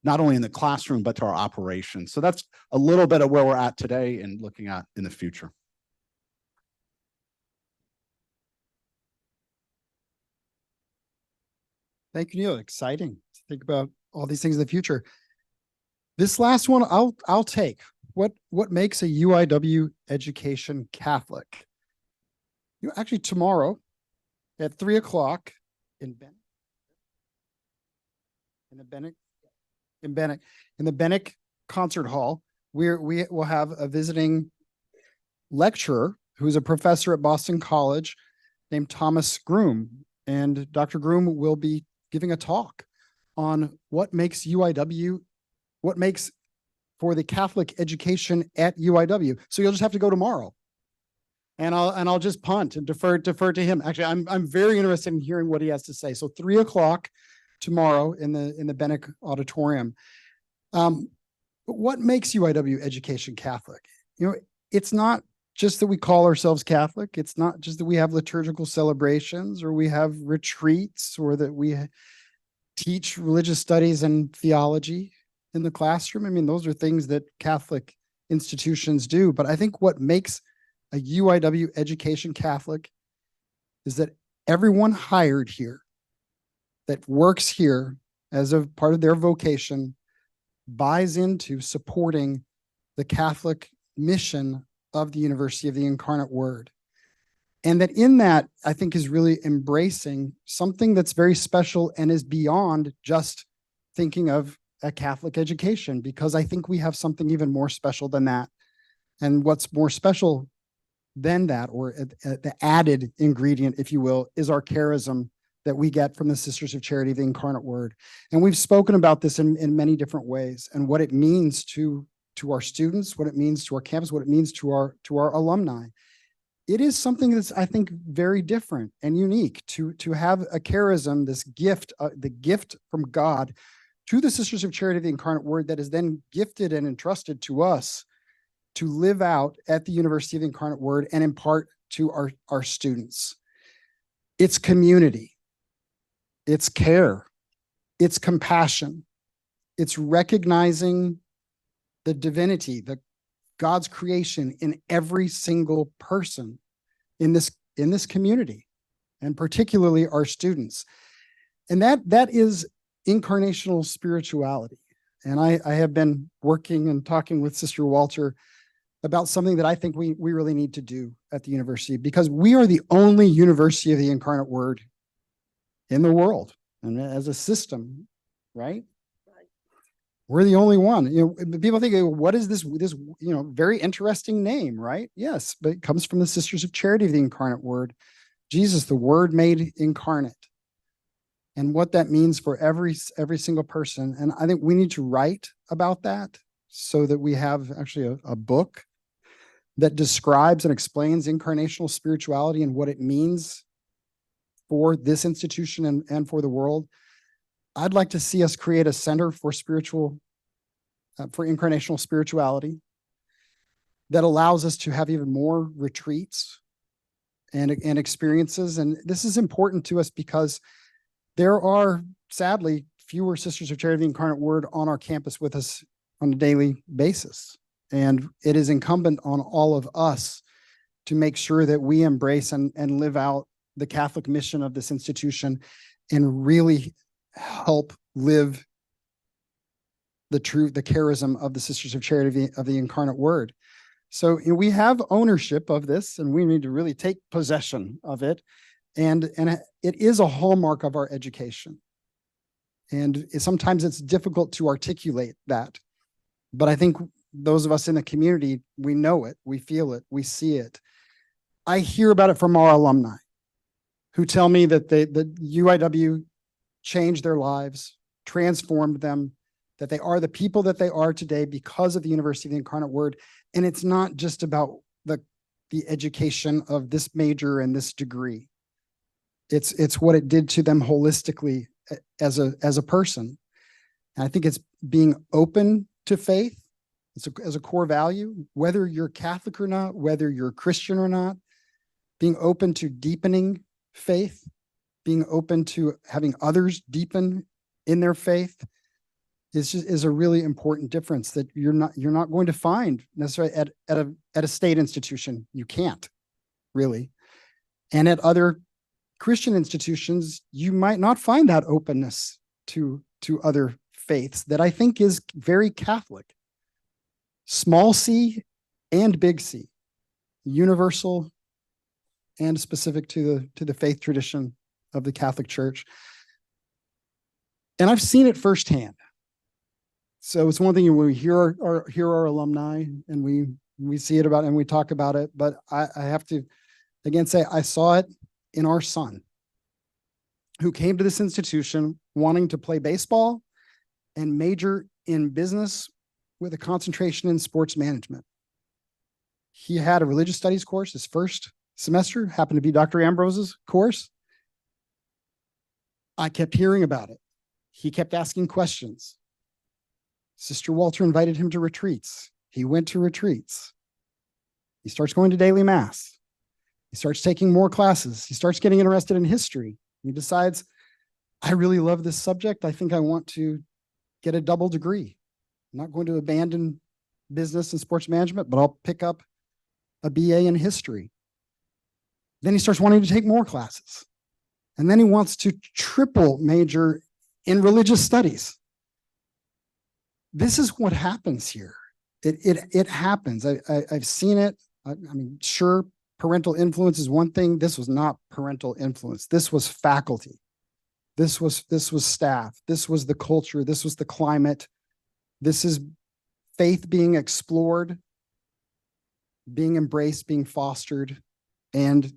not only in the classroom, but to our operations. So that's a little bit of where we're at today and looking at in the future. Thank you, Neil. Exciting to think about all these things in the future. This last one, I'll take. What makes a UIW education Catholic? You actually tomorrow at 3 o'clock in the Bennick Concert Hall, we will have a visiting lecturer who's a professor at Boston College named Thomas Groom. and Dr. Groom will be giving a talk on what makes UIW, what makes for the Catholic education at UIW. So you'll just have to go tomorrow. And I'll just punt and defer to him. Actually, I'm very interested in hearing what he has to say. So 3 o'clock tomorrow in the Bennick Auditorium. What makes UIW education Catholic? You know, it's not just that we call ourselves Catholic. It's not just that we have liturgical celebrations or we have retreats or that we teach religious studies and theology in the classroom. I mean, those are things that Catholic institutions do. But I think what makes a UIW education Catholic is that everyone hired here that works here as a part of their vocation buys into supporting the Catholic mission of the University of the Incarnate Word. And that in that, I think, is really embracing something that's very special and is beyond just thinking of a Catholic education, because I think we have something even more special than that. And what's more special than that, or the added ingredient, if you will, is our charism that we get from the Sisters of Charity, the Incarnate Word. And we've spoken about this in many different ways, and what it means to our students, what it means to our campus, what it means to our alumni. It is something that's, I think, very different and unique to have a charism, this gift, the gift from God to the Sisters of Charity, the Incarnate Word, that is then gifted and entrusted to us to live out at the University of the Incarnate Word and impart to our students. It's community, it's care, it's compassion, it's recognizing the divinity, the God's creation in every single person in this community, and particularly our students. And that is incarnational spirituality. And I have been working and talking with Sister Walter about something that I think we really need to do at the university, because we are the only University of the Incarnate Word in the world, and as a system, right? We're the only one. You know, people think, what is this very interesting name, right? Yes, but it comes from the Sisters of Charity of the Incarnate Word, Jesus, the Word made incarnate, and what that means for every single person. And I think we need to write about that so that we have actually a book that describes and explains incarnational spirituality and what it means for this institution and for the world. I'd like to see us create a center for incarnational spirituality that allows us to have even more retreats and experiences. And this is important to us because there are, sadly, fewer Sisters of Charity of the Incarnate Word on our campus with us on a daily basis. And it is incumbent on all of us to make sure that we embrace and live out the Catholic mission of this institution and really help live the charism of the Sisters of Charity of the Incarnate Word. So we have ownership of this, and we need to really take possession of it. And it is a hallmark of our education. And sometimes it's difficult to articulate that. But I think those of us in the community, we know it, we feel it, we see it. I hear about it from our alumni who tell me that the UIW changed their lives, transformed them, that they are the people that they are today because of the University of the Incarnate Word. And it's not just about the education of this major and this degree. It's what it did to them holistically as a person. And I think it's being open to faith as a core value, whether you're Catholic or not, whether you're Christian or not, being open to deepening faith, being open to having others deepen in their faith is a really important difference that you're not going to find necessarily at a state institution. You can't really. And at other Christian institutions, you might not find that openness to other faiths that I think is very Catholic. Small c and big C, universal and specific to the faith tradition of the Catholic Church. And I've seen it firsthand. So it's one thing when we hear our alumni and we see it about and we talk about it, but I have to again say I saw it in our son. who came to this institution wanting to play baseball and major in business with a concentration in sports management. He had a religious studies course his first semester, happened to be Dr. Ambrose's course. I kept hearing about it. He kept asking questions. Sister Walter invited him to retreats. He went to retreats. He starts going to daily mass. He starts taking more classes. He starts getting interested in history. He decides, I really love this subject. I think I want to get a double degree. I'm not going to abandon business and sports management, but I'll pick up a BA in history. Then he starts wanting to take more classes. And then he wants to triple major in religious studies. This is what happens here. It happens. I've seen it. I mean, sure, parental influence is one thing. This was not parental influence. This was faculty. This was staff. This was the culture. This was the climate. This is faith being explored, being embraced, being fostered. And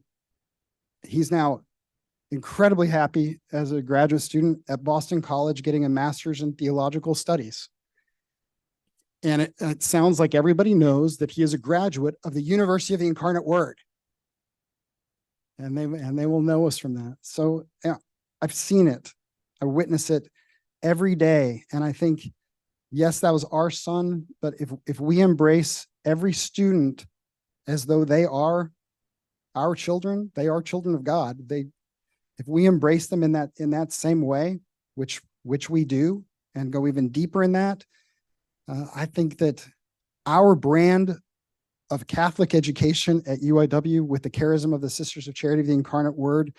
he's now incredibly happy as a graduate student at Boston College, getting a master's in theological studies. And it sounds like everybody knows that he is a graduate of the University of the Incarnate Word. And they will know us from that. So yeah, I've seen it. I witness it every day. And I think, yes, that was our son, but if we embrace every student as though they are our children, they are children of God. If we embrace them in that same way, which we do, and go even deeper in that, I think that our brand of Catholic education at UIW, with the charism of the Sisters of Charity of the Incarnate Word,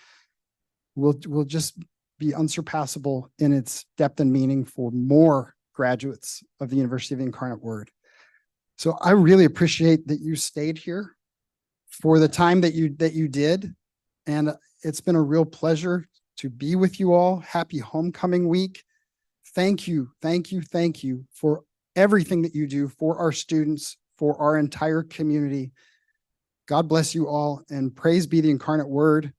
will just be unsurpassable in its depth and meaning for more graduates of the University of the Incarnate Word. So I really appreciate that you stayed here for the time that you did. And it's been a real pleasure to be with you all. Happy homecoming week. Thank you for everything that you do for our students, for our entire community. God bless you all, and praise be the Incarnate Word.